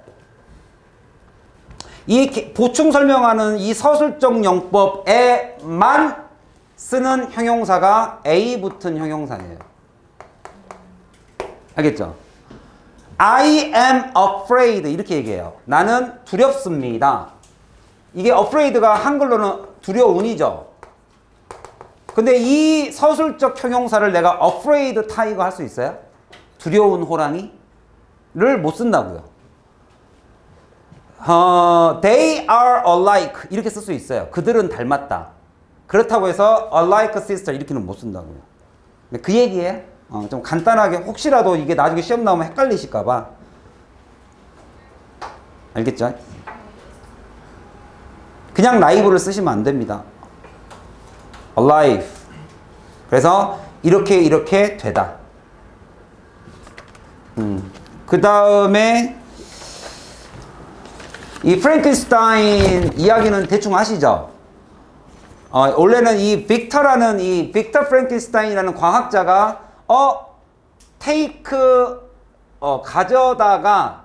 이 보충 설명하는 이 서술적 용법에만 쓰는 형용사가 A 붙은 형용사예요. 알겠죠? I am afraid 이렇게 얘기해요. 나는 두렵습니다. 이게 afraid가 한글로는 두려운이죠. 근데 이 서술적 형용사를 내가 afraid tiger 할 수 있어요? 두려운 호랑이를 못 쓴다고요. They are alike 이렇게 쓸 수 있어요. 그들은 닮았다. 그렇다고 해서 alike sister 이렇게는 못 쓴다고요. 그 얘기예요. 좀 간단하게 혹시라도 이게 나중에 시험 나오면 헷갈리실까봐. 알겠죠? 그냥 live를 쓰시면 안 됩니다. alive. 그래서 이렇게 되다. 그 다음에 이 프랭켄슈타인 이야기는 대충 아시죠? 원래는 이 빅터 프랭켄슈타인이라는 과학자가 가져다가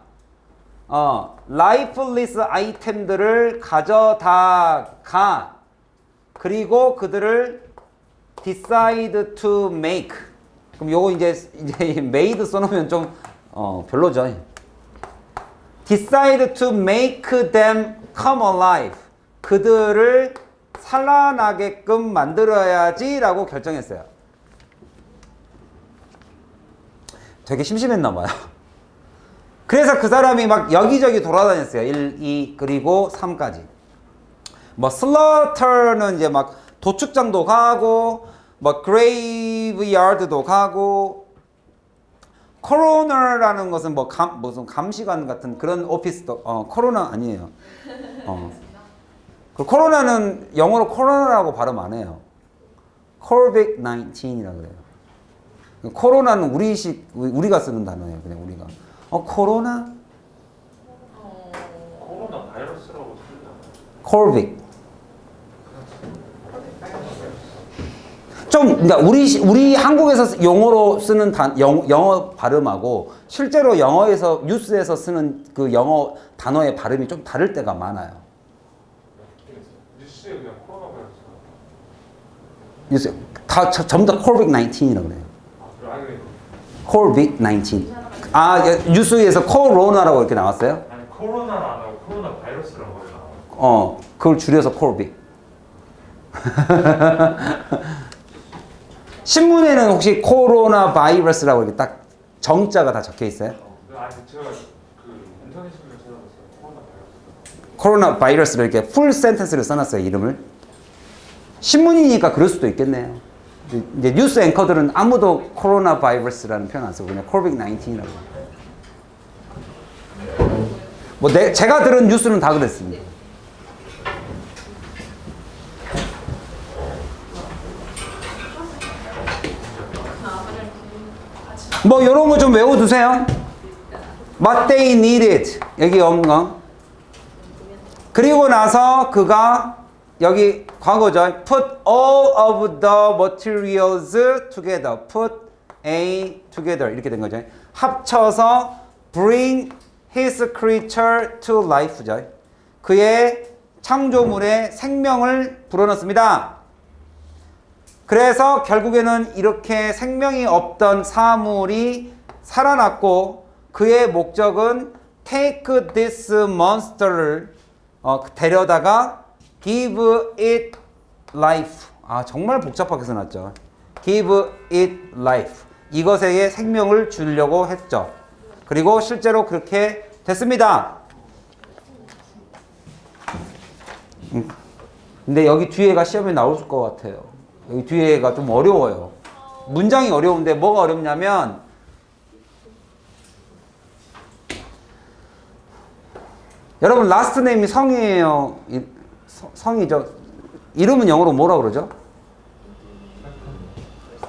라이플리스 아이템들을 가져다가 그리고 그들을 decide to make. 그럼 요거 이제 made 써놓으면 좀 별로죠. decide to make them come alive. 그들을 살아나게끔 만들어야지라고 결정했어요. 되게 심심했나 봐요. 그래서 그 사람이 막 여기저기 돌아다녔어요. 1, 2, 그리고 3까지. 뭐 슬러터는 이제 막 도축장도 가고 뭐 그레이브야드도 가고 코로너라는 것은 뭐 무슨 감시관 같은 그런 오피스도 코로나 아니에요. 그 코로나는 영어로 코로나라고 발음 안 해요. COVID-19이라고 그래요. 코로나는 우리가 쓰는 단어예요. 그냥 우리가. 코로나? 코로나 바이러스라고 쓰잖아요. COVID. 좀 그러니까 우리 한국에서 용어로 쓰는 영어 발음하고 실제로 영어에서 뉴스에서 쓰는 그 영어 단어의 발음이 좀 다를 때가 많아요. 뉴스에 그냥 코로나 바이러스가. 뉴스 다 전부 다 COVID-19이라고 그래요. COVID-19. 뉴스에서 코로나라고 이렇게 나왔어요? 아니 코로나는 안 하고 코로나 바이러스라고 해요. 그걸 줄여서 코비드. 신문에는 혹시 코로나 바이러스라고 이렇게 딱 정자가 다 적혀 있어요? 아니 제가 그 인터넷 신문 찾아봤어요. 코로나 바이러스. 코로나 바이러스를 이렇게 풀 센텐스를 써놨어요, 이름을. 신문이니까 그럴 수도 있겠네요. 이제 뉴스 앵커들은 아무도 코로나 바이러스라는 표현 안 쓰고 그냥 COVID-19이라고. 뭐 제가 들은 뉴스는 다 그랬습니다. 뭐 이런 거 좀 외워두세요. What they needed. 여기 없는 거. 그리고 나서 그가 여기 과거죠. Put all of the materials together. Put A together. 이렇게 된 거죠. 합쳐서 bring his creature to life죠. 그의 창조물에 생명을 불어넣습니다. 그래서 결국에는 이렇게 생명이 없던 사물이 살아났고 그의 목적은 take this monster를 데려다가 give it life. 정말 복잡하게 써놨죠. give it life. 이것에게 생명을 주려고 했죠. 그리고 실제로 그렇게 됐습니다. 근데 여기 뒤에가 시험에 나올 것 같아요. 여기 뒤에가 좀 어려워요. 문장이 어려운데 뭐가 어렵냐면 여러분 라스트 네임이 성이에요. 성이죠. 이름은 영어로 뭐라 그러죠?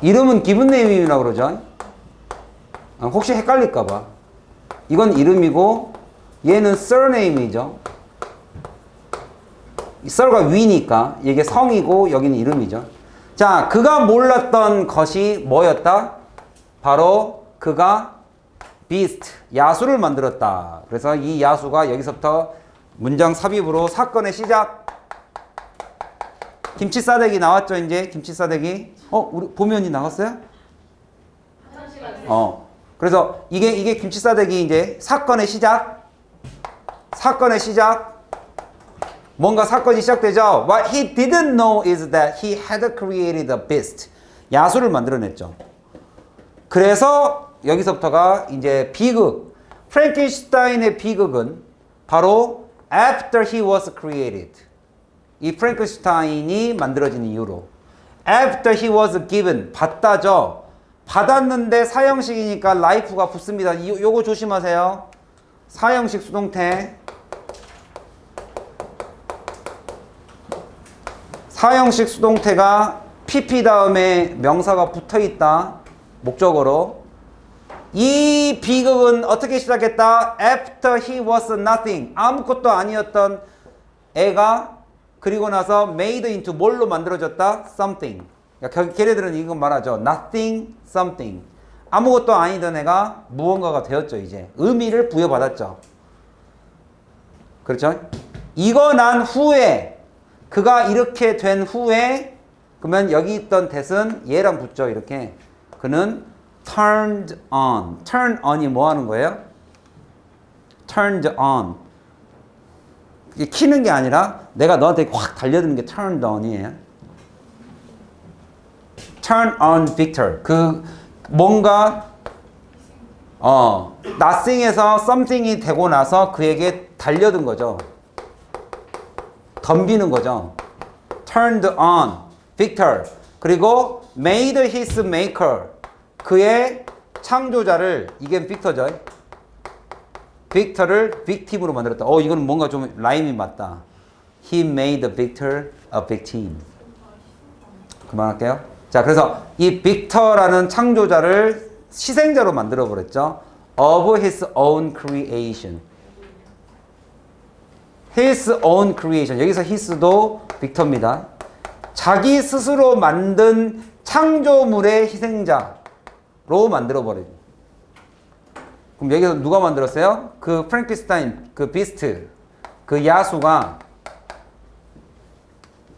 이름은 기분 네임이라고 그러죠. 혹시 헷갈릴까 봐. 이건 이름이고 얘는 surname이죠. 썰과 위니까 이게 성이고 여기는 이름이죠. 자, 그가 몰랐던 것이 뭐였다? 바로 그가 beast, 야수를 만들었다. 그래서 이 야수가 여기서부터 문장 삽입으로 사건의 시작. 김치 싸대기 나왔죠, 이제? 김치 싸대기. 우리 보면이 나왔어요? 그래서 이게 김치 싸대기 이제 사건의 시작. 사건의 시작. 뭔가 사건이 시작되죠. What he didn't know is that he had created a beast. 야수를 만들어냈죠. 그래서 여기서부터가 이제 비극. 프랭켄슈타인의 비극은 바로 after he was created. 이 프랭켄슈타인이 만들어진 이유로. After he was given. 받다죠. 받았는데 사형식이니까 life가 붙습니다. 요거 조심하세요. 사형식 수동태. 사형식 수동태가 PP 다음에 명사가 붙어있다. 목적어로. 이 비극은 어떻게 시작했다? After he was nothing. 아무것도 아니었던 애가 그리고 나서 made into 뭘로 만들어졌다? Something. 그러니까 걔네들은 이거 말하죠. Nothing, something. 아무것도 아니던 애가 무언가가 되었죠. 이제 의미를 부여받았죠. 그렇죠? 이거 난 후에 그가 이렇게 된 후에 그러면 여기 있던 that은 얘랑 붙죠. 이렇게 그는 turned on. turn on이 뭐 하는 거예요? turned on. 이게 키는 게 아니라 내가 너한테 확 달려드는 게 turned on이에요. turn on Victor. 그 뭔가 nothing에서 something이 되고 나서 그에게 달려든 거죠. 덤비는 거죠. turned on Victor. 그리고 made his maker. 그의 창조자를 이게 빅터죠. 빅터를 victim으로 만들었다. 이건 뭔가 좀 라임이 맞다. He made Victor a victim. 그만할게요. 자, 그래서 이 빅터라는 창조자를 희생자로 만들어 버렸죠. Of his own creation. His own creation. 여기서 his도 빅터입니다. 자기 스스로 만든 창조물의 희생자로 만들어 버려요. 그럼 여기서 누가 만들었어요? 그 프랭키스타인, 그 비스트, 그 야수가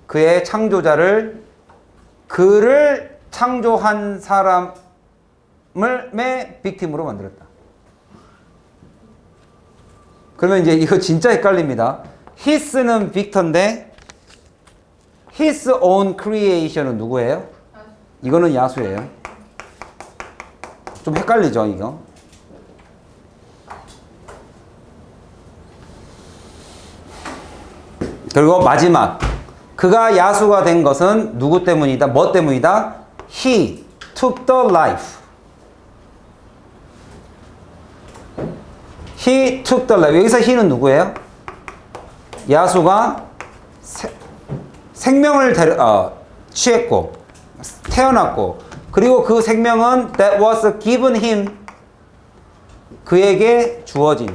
그의 창조자를 그를 창조한 사람을 빅팀으로 만들었다. 그러면 이제 이거 진짜 헷갈립니다. his는 빅터인데 his own creation은 누구예요? 이거는 야수예요. 좀 헷갈리죠, 이거? 그리고 마지막. 그가 야수가 된 것은 누구 때문이다? 뭐 때문이다? He took the life. He took the life. 여기서 he는 누구예요? 야수가 생명을 취했고 태어났고 그리고 그 생명은 that was given him. 그에게 주어진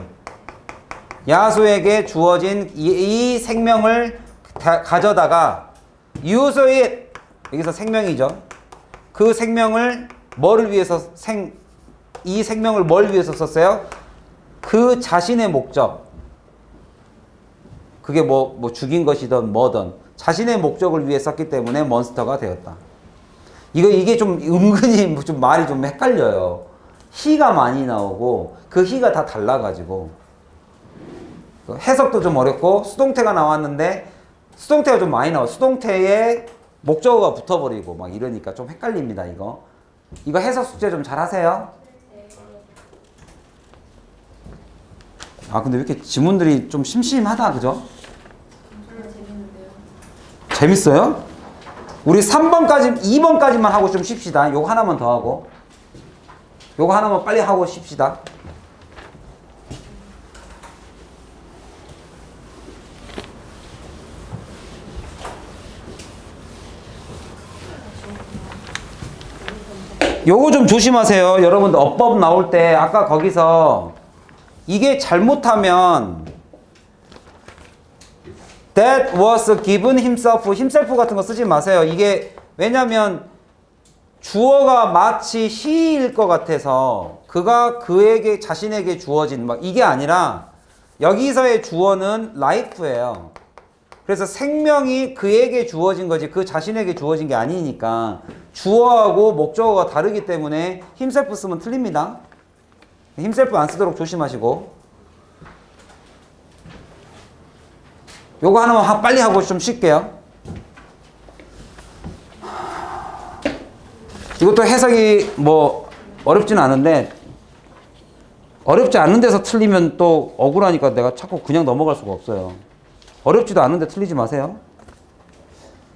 야수에게 주어진 이 생명을 가져다가 use it. 여기서 생명이죠. 그 생명을 뭐를 위해서 이 생명을 뭘 위해서 썼어요? 그 자신의 목적. 그게 뭐 죽인 것이든 뭐든 자신의 목적을 위해 썼기 때문에 몬스터가 되었다. 이게 좀 은근히 좀 말이 좀 헷갈려요. 희가 많이 나오고 그 희가 다 달라가지고 해석도 좀 어렵고 수동태가 나왔는데 수동태가 좀 많이 나와. 수동태에 목적어가 붙어버리고 막 이러니까 좀 헷갈립니다. 이거 해석 숙제 좀 잘 하세요. 아 근데 왜 이렇게 지문들이 좀 심심하다, 그죠? 재밌어요? 우리 3번까지 2번까지만 하고 좀 쉽시다. 요거 하나만 더 하고 요거 하나만 빨리 하고 쉽시다. 요거 좀 조심하세요. 여러분들 어법 나올 때 아까 거기서 이게 잘못하면 that was given himself 같은 거 쓰지 마세요. 이게 왜냐면 주어가 마치 he일 것 같아서 그가 그에게 자신에게 주어진 막 이게 아니라 여기서의 주어는 life예요. 그래서 생명이 그에게 주어진 거지 그 자신에게 주어진 게 아니니까 주어하고 목적어가 다르기 때문에 himself 쓰면 틀립니다. himself 안 쓰도록 조심하시고 요거 하나만 빨리 하고 좀 쉴게요. 이것도 해석이 뭐 어렵지는 않은데 어렵지 않은 데서 틀리면 또 억울하니까 내가 자꾸 그냥 넘어갈 수가 없어요. 어렵지도 않은데 틀리지 마세요.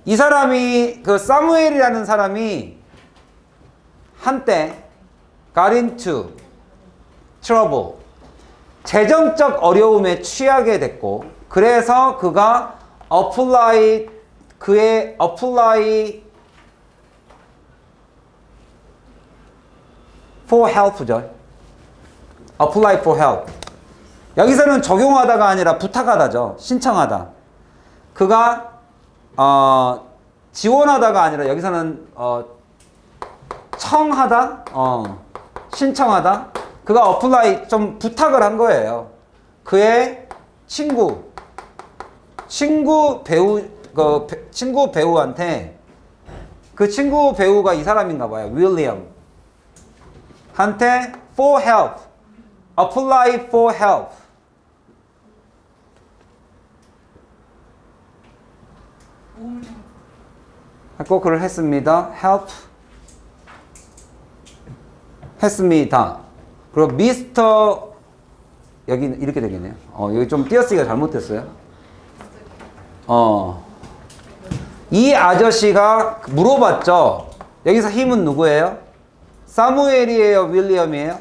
이 사람이 그 사무엘이라는 사람이 한때 got into trouble 재정적 어려움에 취하게 됐고 그래서 그가 apply for help죠. apply for help. 여기서는 적용하다가 아니라 부탁하다죠. 신청하다. 그가 지원하다가 아니라 여기서는 청하다, 신청하다. 그가 apply 좀 부탁을 한 거예요. 그의 친구 배우한테 그 친구 배우가 이 사람인가 봐요. 윌리엄 한테 for help, apply for help. 꼭 그를 했습니다. help 했습니다. 그리고 미스터 여기는 이렇게 되겠네요. 여기 좀 띄어쓰기가 잘못됐어요. 이 아저씨가 물어봤죠. 여기서 힘은 누구예요? 사무엘이에요? 윌리엄이에요?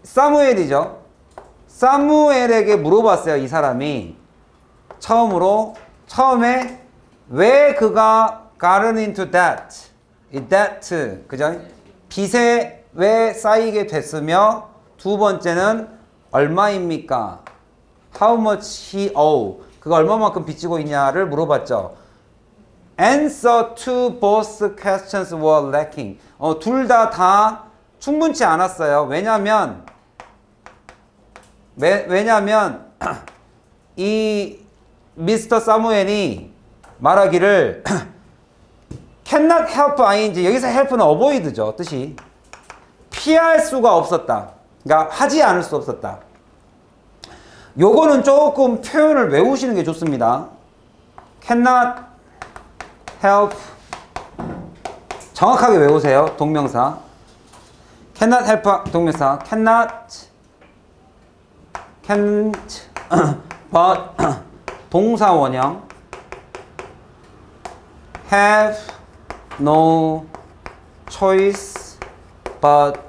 사무엘이죠. 사무엘에게 물어봤어요. 이 사람이 처음에 왜 그가 gotten into debt, 그죠? 빚에 왜 쌓이게 됐으며, 두 번째는 얼마입니까? How much he owe, 그가 얼마만큼 빚지고 있냐를 물어봤죠. Answer to both questions were lacking. 둘 다 충분치 않았어요. 왜냐면 이 미스터 사무엘이 말하기를 cannot help ing, 여기서 help는 avoid죠. 뜻이 피할 수가 없었다. 그러니까 하지 않을 수 없었다. 요거는 조금 표현을 외우시는 게 좋습니다. cannot help, 정확하게 외우세요. 동명사 cannot help, 동명사 can't but 동사 원형 have no choice but,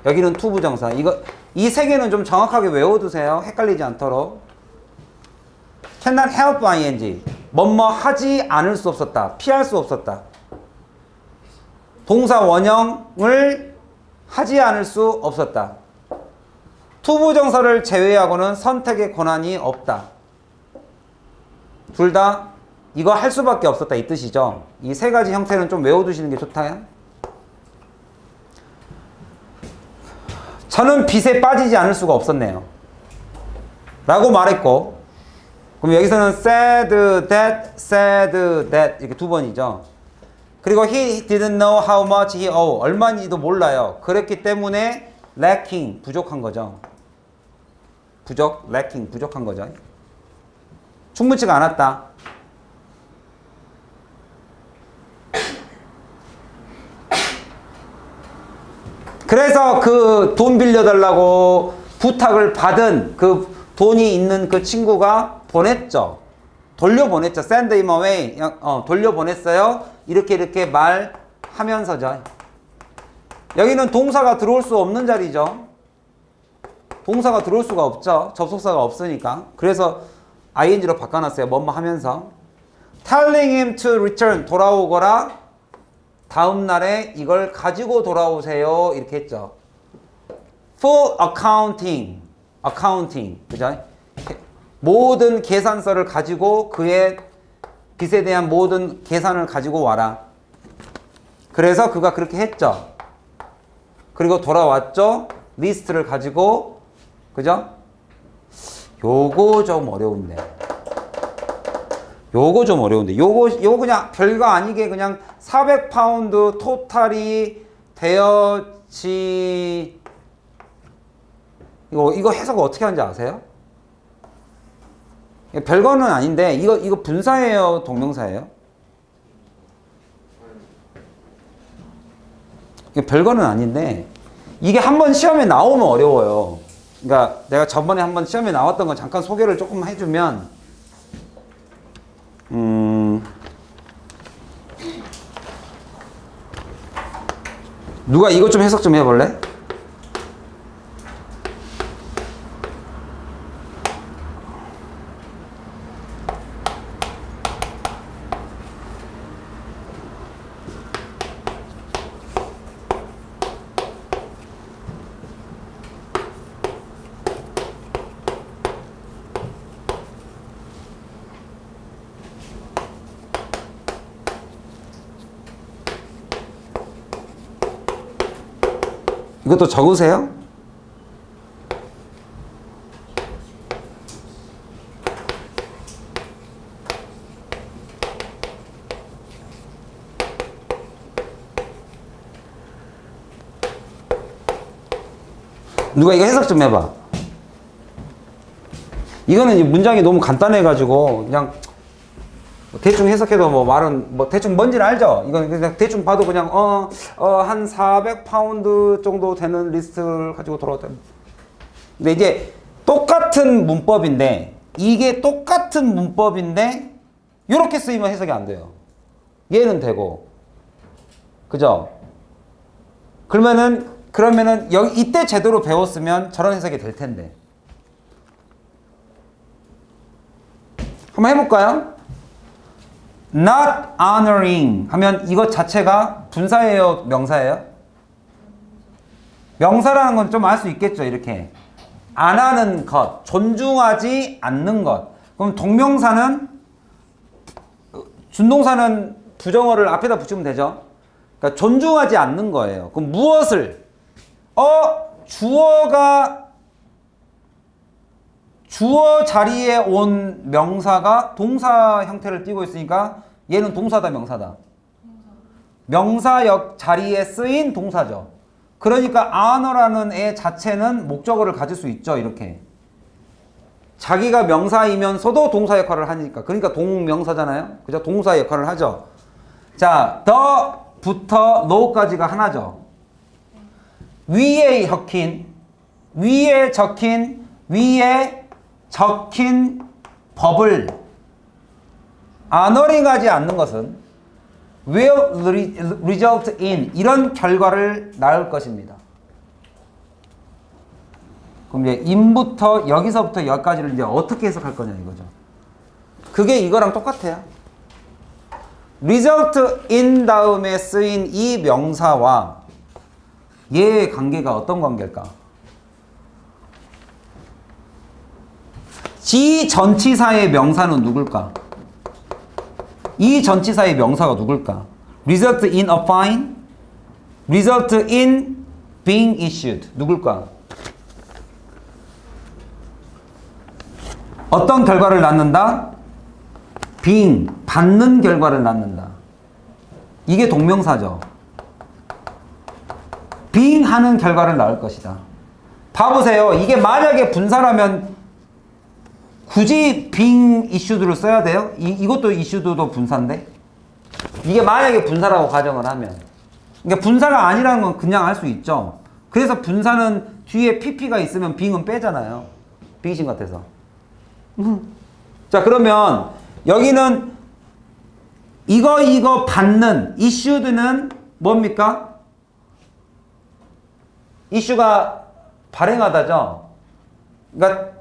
여기는 to 부정사. 이 세 개는 좀 정확하게 외워두세요. 헷갈리지 않도록. cannot help ing, 뭐뭐 하지 않을 수 없었다, 피할 수 없었다. 동사 원형을 하지 않을 수 없었다. to 부정사를 제외하고는 선택의 권한이 없다. 둘 다 이거 할 수밖에 없었다, 이 뜻이죠. 이 세 가지 형태는 좀 외워두시는 게 좋다. 저는 빚에 빠지지 않을 수가 없었네요 라고 말했고, 그럼 여기서는 said that 이렇게 두 번이죠. 그리고 he didn't know how much he owed, 얼마인지도 몰라요. 그랬기 때문에 lacking, 부족한 거죠. lacking, 부족한 거죠. 충분치가 않았다. 그래서 그 돈 빌려달라고 부탁을 받은 그 돈이 있는 그 친구가 보냈죠. 돌려보냈죠. send him away. 돌려보냈어요. 이렇게 말하면서죠. 여기는 동사가 들어올 수 없는 자리죠. 동사가 들어올 수가 없죠. 접속사가 없으니까. 그래서 ing로 바꿔놨어요. 뭐뭐 하면서. telling him to return, 돌아오거라. 다음 날에 이걸 가지고 돌아오세요. 이렇게 했죠. full accounting, 그죠? 모든 계산서를 가지고 그의 빚에 대한 모든 계산을 가지고 와라. 그래서 그가 그렇게 했죠. 그리고 돌아왔죠. 리스트를 가지고, 그죠? 요거 좀 어려운데. 요거 그냥 별거 아니게 그냥 400파운드 토탈이 되었지. 이거 해석 어떻게 하는지 아세요? 별거는 아닌데, 이거 분사예요, 동명사예요? 별거는 아닌데, 이게 한번 시험에 나오면 어려워요. 그러니까 내가 저번에 한번 시험에 나왔던 거 잠깐 소개를 조금 해주면, 누가 이것 좀 해석 좀 해볼래? 이것도 적으세요. 누가 이거 해석 좀 해봐. 이거는 이제 문장이 너무 간단해가지고 그냥 대충 해석해도 뭐 말은 뭐 대충 뭔지는 알죠? 이건 그냥 대충 봐도 그냥 한 400파운드 정도 되는 리스트를 가지고 돌아왔다. 근데 이제 똑같은 문법인데 이게 똑같은 문법인데 이렇게 쓰이면 해석이 안 돼요. 얘는 되고, 그죠? 그러면은 여기 이때 제대로 배웠으면 저런 해석이 될 텐데. 한번 해볼까요? Not honoring 하면 이것 자체가 분사예요, 명사예요? 명사라는 건 좀 알 수 있겠죠, 이렇게. 안 하는 것, 존중하지 않는 것. 그럼 동명사는, 준동사는 부정어를 앞에다 붙이면 되죠. 그러니까 존중하지 않는 거예요. 그럼 무엇을? 주어 자리에 온 명사가 동사 형태를 띠고 있으니까 얘는 동사다, 명사다? 명사 자리에 쓰인 동사죠. 그러니까 honor라는 애 자체는 목적어를 가질 수 있죠, 이렇게. 자기가 명사이면서도 동사 역할을 하니까. 그러니까 동명사잖아요. 그죠? 동사 역할을 하죠. 자, the부터 now까지가 하나죠. 위에 적힌 법을 honoring하지 않는 것은 will result in 이런 결과를 낳을 것입니다. 그럼 이제 in부터 여기서부터 여기까지를 이제 어떻게 해석할 거냐 이거죠. 그게 이거랑 똑같아요. result in 다음에 쓰인 이 명사와 얘의 관계가 어떤 관계일까? 이 전치사의 명사는 누굴까? 이 전치사의 명사가 누굴까? result in a fine, result in being issued. 누굴까? 어떤 결과를 낳는다? being, 받는 결과를 낳는다. 이게 동명사죠. being 하는 결과를 낳을 것이다. 봐보세요. 이게 만약에 분사라면 굳이 being issued를 써야 돼요? 이것도 issued도 분사인데? 이게 만약에 분사라고 가정을 하면. 그러니까 분사가 아니라는 건 그냥 할 수 있죠. 그래서 분사는 뒤에 pp가 있으면 being은 빼잖아요. 빙신 같아서. 자, 그러면 여기는 이거 받는 issued는 뭡니까? issue가 발행하다죠. 그러니까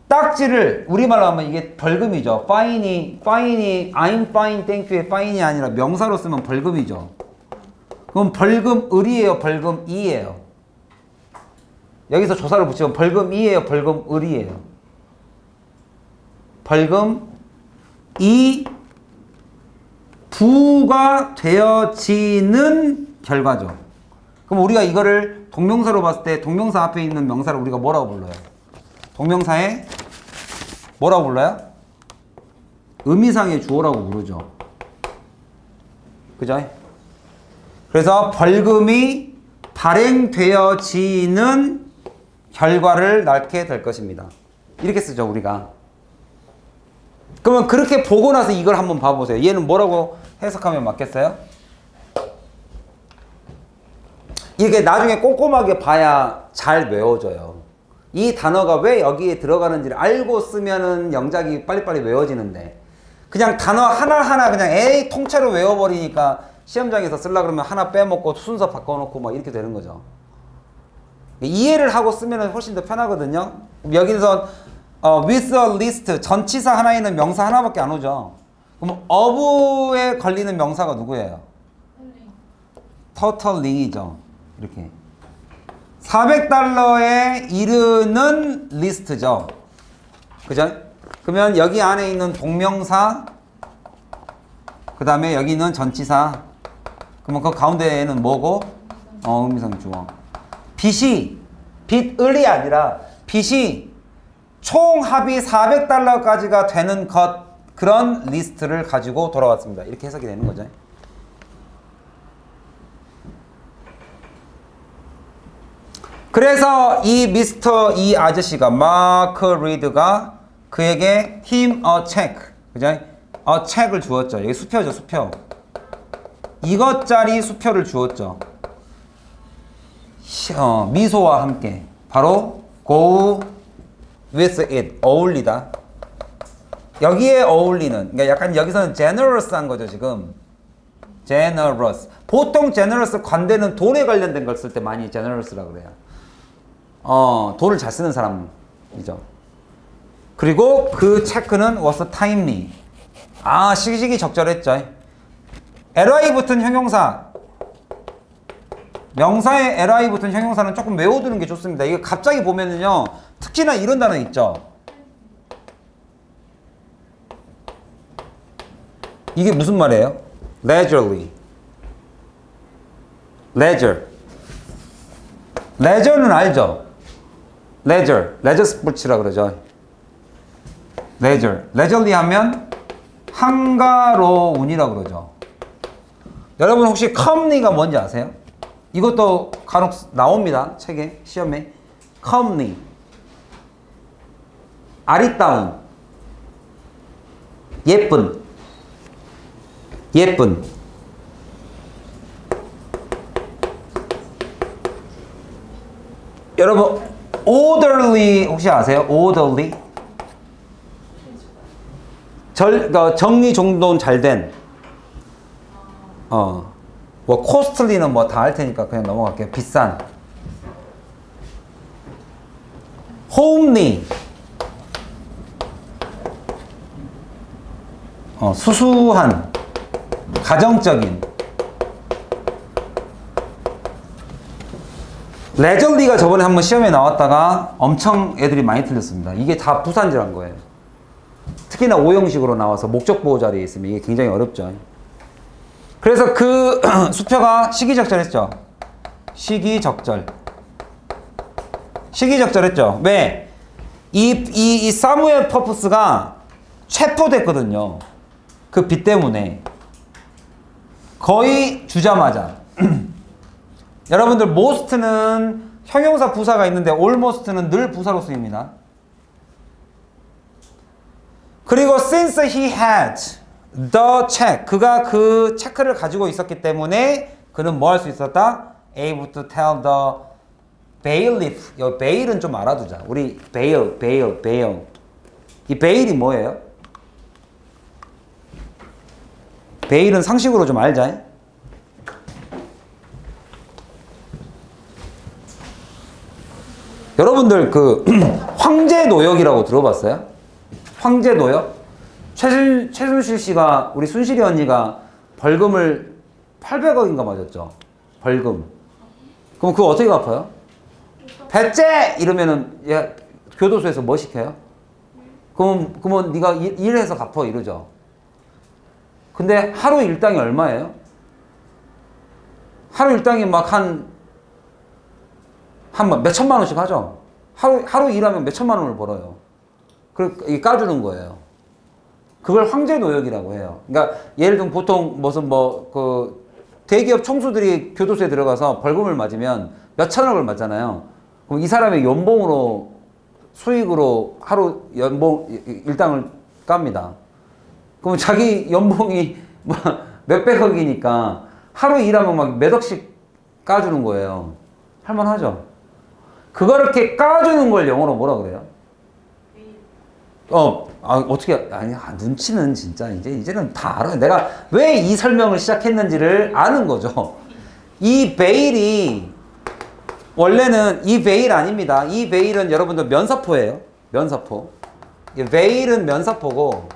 딱지를 우리말로 하면 이게 벌금이죠. fine이 I'm fine, thank you의 fine이 아니라 명사로 쓰면 벌금이죠. 그럼 벌금을이에요, 벌금이에요? 여기서 조사를 붙이면 벌금이에요, 벌금을이에요? 벌금이 부가 되어지는 결과죠. 그럼 우리가 이거를 동명사로 봤을 때 동명사 앞에 있는 명사를 우리가 뭐라고 불러요? 동명사에 뭐라고 불러요? 의미상의 주어라고 부르죠. 그죠? 그래서 벌금이 발행되어지는 결과를 낳게 될 것입니다. 이렇게 쓰죠, 우리가. 그러면 그렇게 보고 나서 이걸 한번 봐보세요. 얘는 뭐라고 해석하면 맞겠어요? 이게 나중에 꼼꼼하게 봐야 잘 외워져요. 이 단어가 왜 여기에 들어가는지를 알고 쓰면은 영작이 빨리빨리 외워지는데 그냥 단어 하나하나 그냥 통째로 외워버리니까 시험장에서 쓰려고 그러면 하나 빼먹고 순서 바꿔놓고 막 이렇게 되는 거죠. 이해를 하고 쓰면 훨씬 더 편하거든요. 여기서 with a list 전치사 하나에는 명사 하나밖에 안 오죠. 그럼 of에 걸리는 명사가 누구예요? totaling이죠. 이렇게 400달러에 이르는 리스트죠. 그죠? 그러면 여기 안에 있는 동명사, 그 다음에 여기는 전치사. 그러면 그 가운데에는 뭐고? 의미상 주어. 빚을이 아니라 빚이 총 합이 400달러까지가 되는 것, 그런 리스트를 가지고 돌아왔습니다. 이렇게 해석이 되는 거죠. 그래서 이 아저씨가 마크 리드가 그에게 him a check, 그죠? a check을 주었죠. 여기 수표죠, 수표. 이것짜리 수표를 주었죠. 미소와 함께 바로 go with it, 어울리다. 여기에 어울리는, 그러니까 약간 여기서는 generous한 거죠, 지금. generous. 보통 generous 관대는 돈에 관련된 걸 쓸 때 많이 generous라고 그래요. 돈을 잘 쓰는 사람이죠. 그리고 그 체크는 was timely. 시기 적절했죠. ly 붙은 형용사. 명사에 ly 붙은 형용사는 조금 외워두는 게 좋습니다. 이게 갑자기 보면은요, 특히나 이런 단어 있죠. 이게 무슨 말이에요? leisurely. leisure는 알죠? leisure 스포츠라 그러죠. leisurely 하면 한가로운이라고 그러죠. 여러분 혹시 calmly가 뭔지 아세요? 이것도 간혹 나옵니다. 책에, 시험에. calmly. 아리따운. 예쁜. 여러분 orderly 혹시 아세요? orderly? 정리정돈 잘된. 뭐 costly는 뭐 다 할 테니까 그냥 넘어갈게요. 비싼. homely. 수수한. 가정적인. leisurely가 저번에 한번 시험에 나왔다가 엄청 애들이 많이 틀렸습니다. 이게 다 부산질한 거예요. 특히나 오형식으로 나와서 목적 보호 자리에 있으면 이게 굉장히 어렵죠. 그래서 그 수표가 시기적절했죠. 시기적절했죠. 왜? 이 사무엘 퍼프스가 체포됐거든요. 그 빚 때문에. 거의 주자마자. 여러분들 most는 형용사 부사가 있는데 almost는 늘 부사로 쓰입니다. 그리고 since he had the check, 그가 그 체크를 가지고 있었기 때문에 그는 뭐 할 수 있었다? able to tell the bailiff. 여기 bail은 좀 알아두자. 우리 bail. 이 bail이 뭐예요? bail은 상식으로 좀 알자. 여러분들 그 황제 노역이라고 들어봤어요? 황제 노역? 최순실 씨가, 우리 순실이 언니가 벌금을 800억인가 맞았죠? 벌금. 그럼 그거 어떻게 갚아요? 배째! 이러면은 교도소에서 뭐 시켜요? 그러면 네가 일해서 갚어 이러죠. 근데 하루 일당이 얼마예요? 하루 일당이 막 한 몇천만 원씩 하죠. 하루 일하면 몇천만 원을 벌어요. 그걸 까주는 거예요. 그걸 황제 노역이라고 해요. 그러니까 예를 들면 보통 무슨 대기업 총수들이 교도소에 들어가서 벌금을 맞으면 몇천억을 맞잖아요. 그럼 이 사람의 연봉으로, 수익으로 하루 일당을 깝니다. 그럼 자기 연봉이 몇백억이니까 하루 일하면 막 몇 억씩 까주는 거예요. 할만하죠? 그렇게 까주는 걸 영어로 뭐라 그래요? 눈치는 진짜 이제는 다 알아요. 내가 왜 이 설명을 시작했는지를 아는 거죠. 이 베일이 원래는 이 베일 아닙니다. 이 베일은 여러분들 면사포예요. 면사포. 이 베일은 면사포고,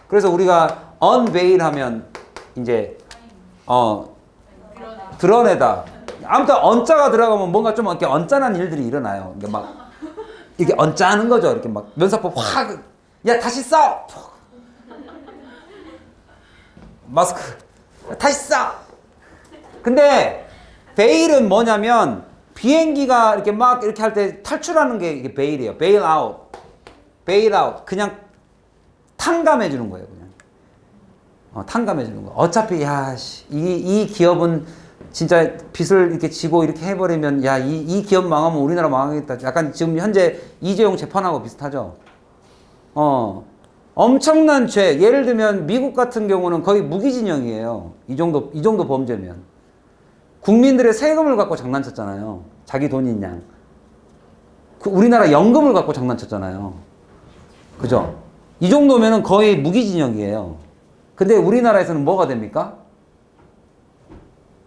그래서 우리가 unveil 하면 이제 드러내다. 아무튼 언자가 들어가면 뭔가 좀 이렇게 언짢은 일들이 일어나요. 이게 막 이렇게 언짢은 거죠. 이렇게 막 면사포 확, 야 다시 써. 마스크 다시 써. 근데 베일은 뭐냐면 비행기가 이렇게 막 이렇게 할 때 탈출하는 게 이게 베일이에요. 베일 아웃. 베일 아웃. 그냥 탕감해 주는 거예요, 그냥. 탕감해 주는 거. 어차피 이 기업은 진짜 빚을 이렇게 지고 이렇게 해버리면 이 기업 망하면 우리나라 망하겠다. 약간 지금 현재 이재용 재판하고 비슷하죠. 엄청난 죄. 예를 들면 미국 같은 경우는 거의 무기징역이에요. 이 정도 범죄면. 국민들의 세금을 갖고 장난쳤잖아요. 자기 돈인 양. 우리나라 연금을 갖고 장난쳤잖아요. 그죠? 이 정도면은 거의 무기징역이에요. 근데 우리나라에서는 뭐가 됩니까?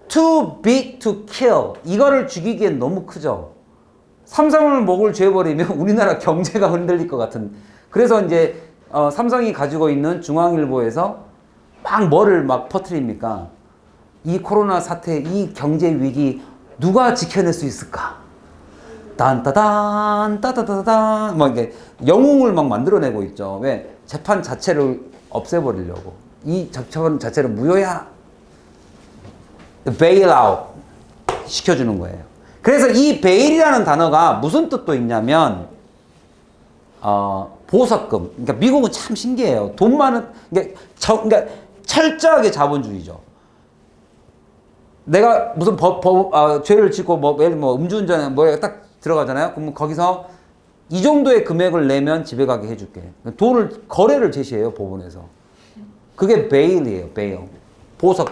Too big to kill. 이거를 죽이기엔 너무 크죠. 삼성을 목을 죄버리면 우리나라 경제가 흔들릴 것 같은. 그래서 이제 삼성이 가지고 있는 중앙일보에서 뭐를 퍼뜨립니까? 이 코로나 사태, 이 경제 위기 누가 지켜낼 수 있을까? 딴따단 따다다단 이게 영웅을 만들어내고 있죠. 왜? 재판 자체를 없애버리려고. 이 재판 자체를 무효야. 베일 아웃 시켜주는 거예요. 그래서 이 베일이라는 단어가 무슨 뜻도 있냐면 보석금. 그러니까 미국은 참 신기해요. 돈 많은 그러니까 철저하게 자본주의죠. 내가 무슨 죄를 짓고 예를 들면 음주운전에 딱 들어가잖아요. 그럼 거기서 이 정도의 금액을 내면 집에 가게 해줄게. 거래를 제시해요, 법원에서. 그게 베일이에요, 베일. 보석.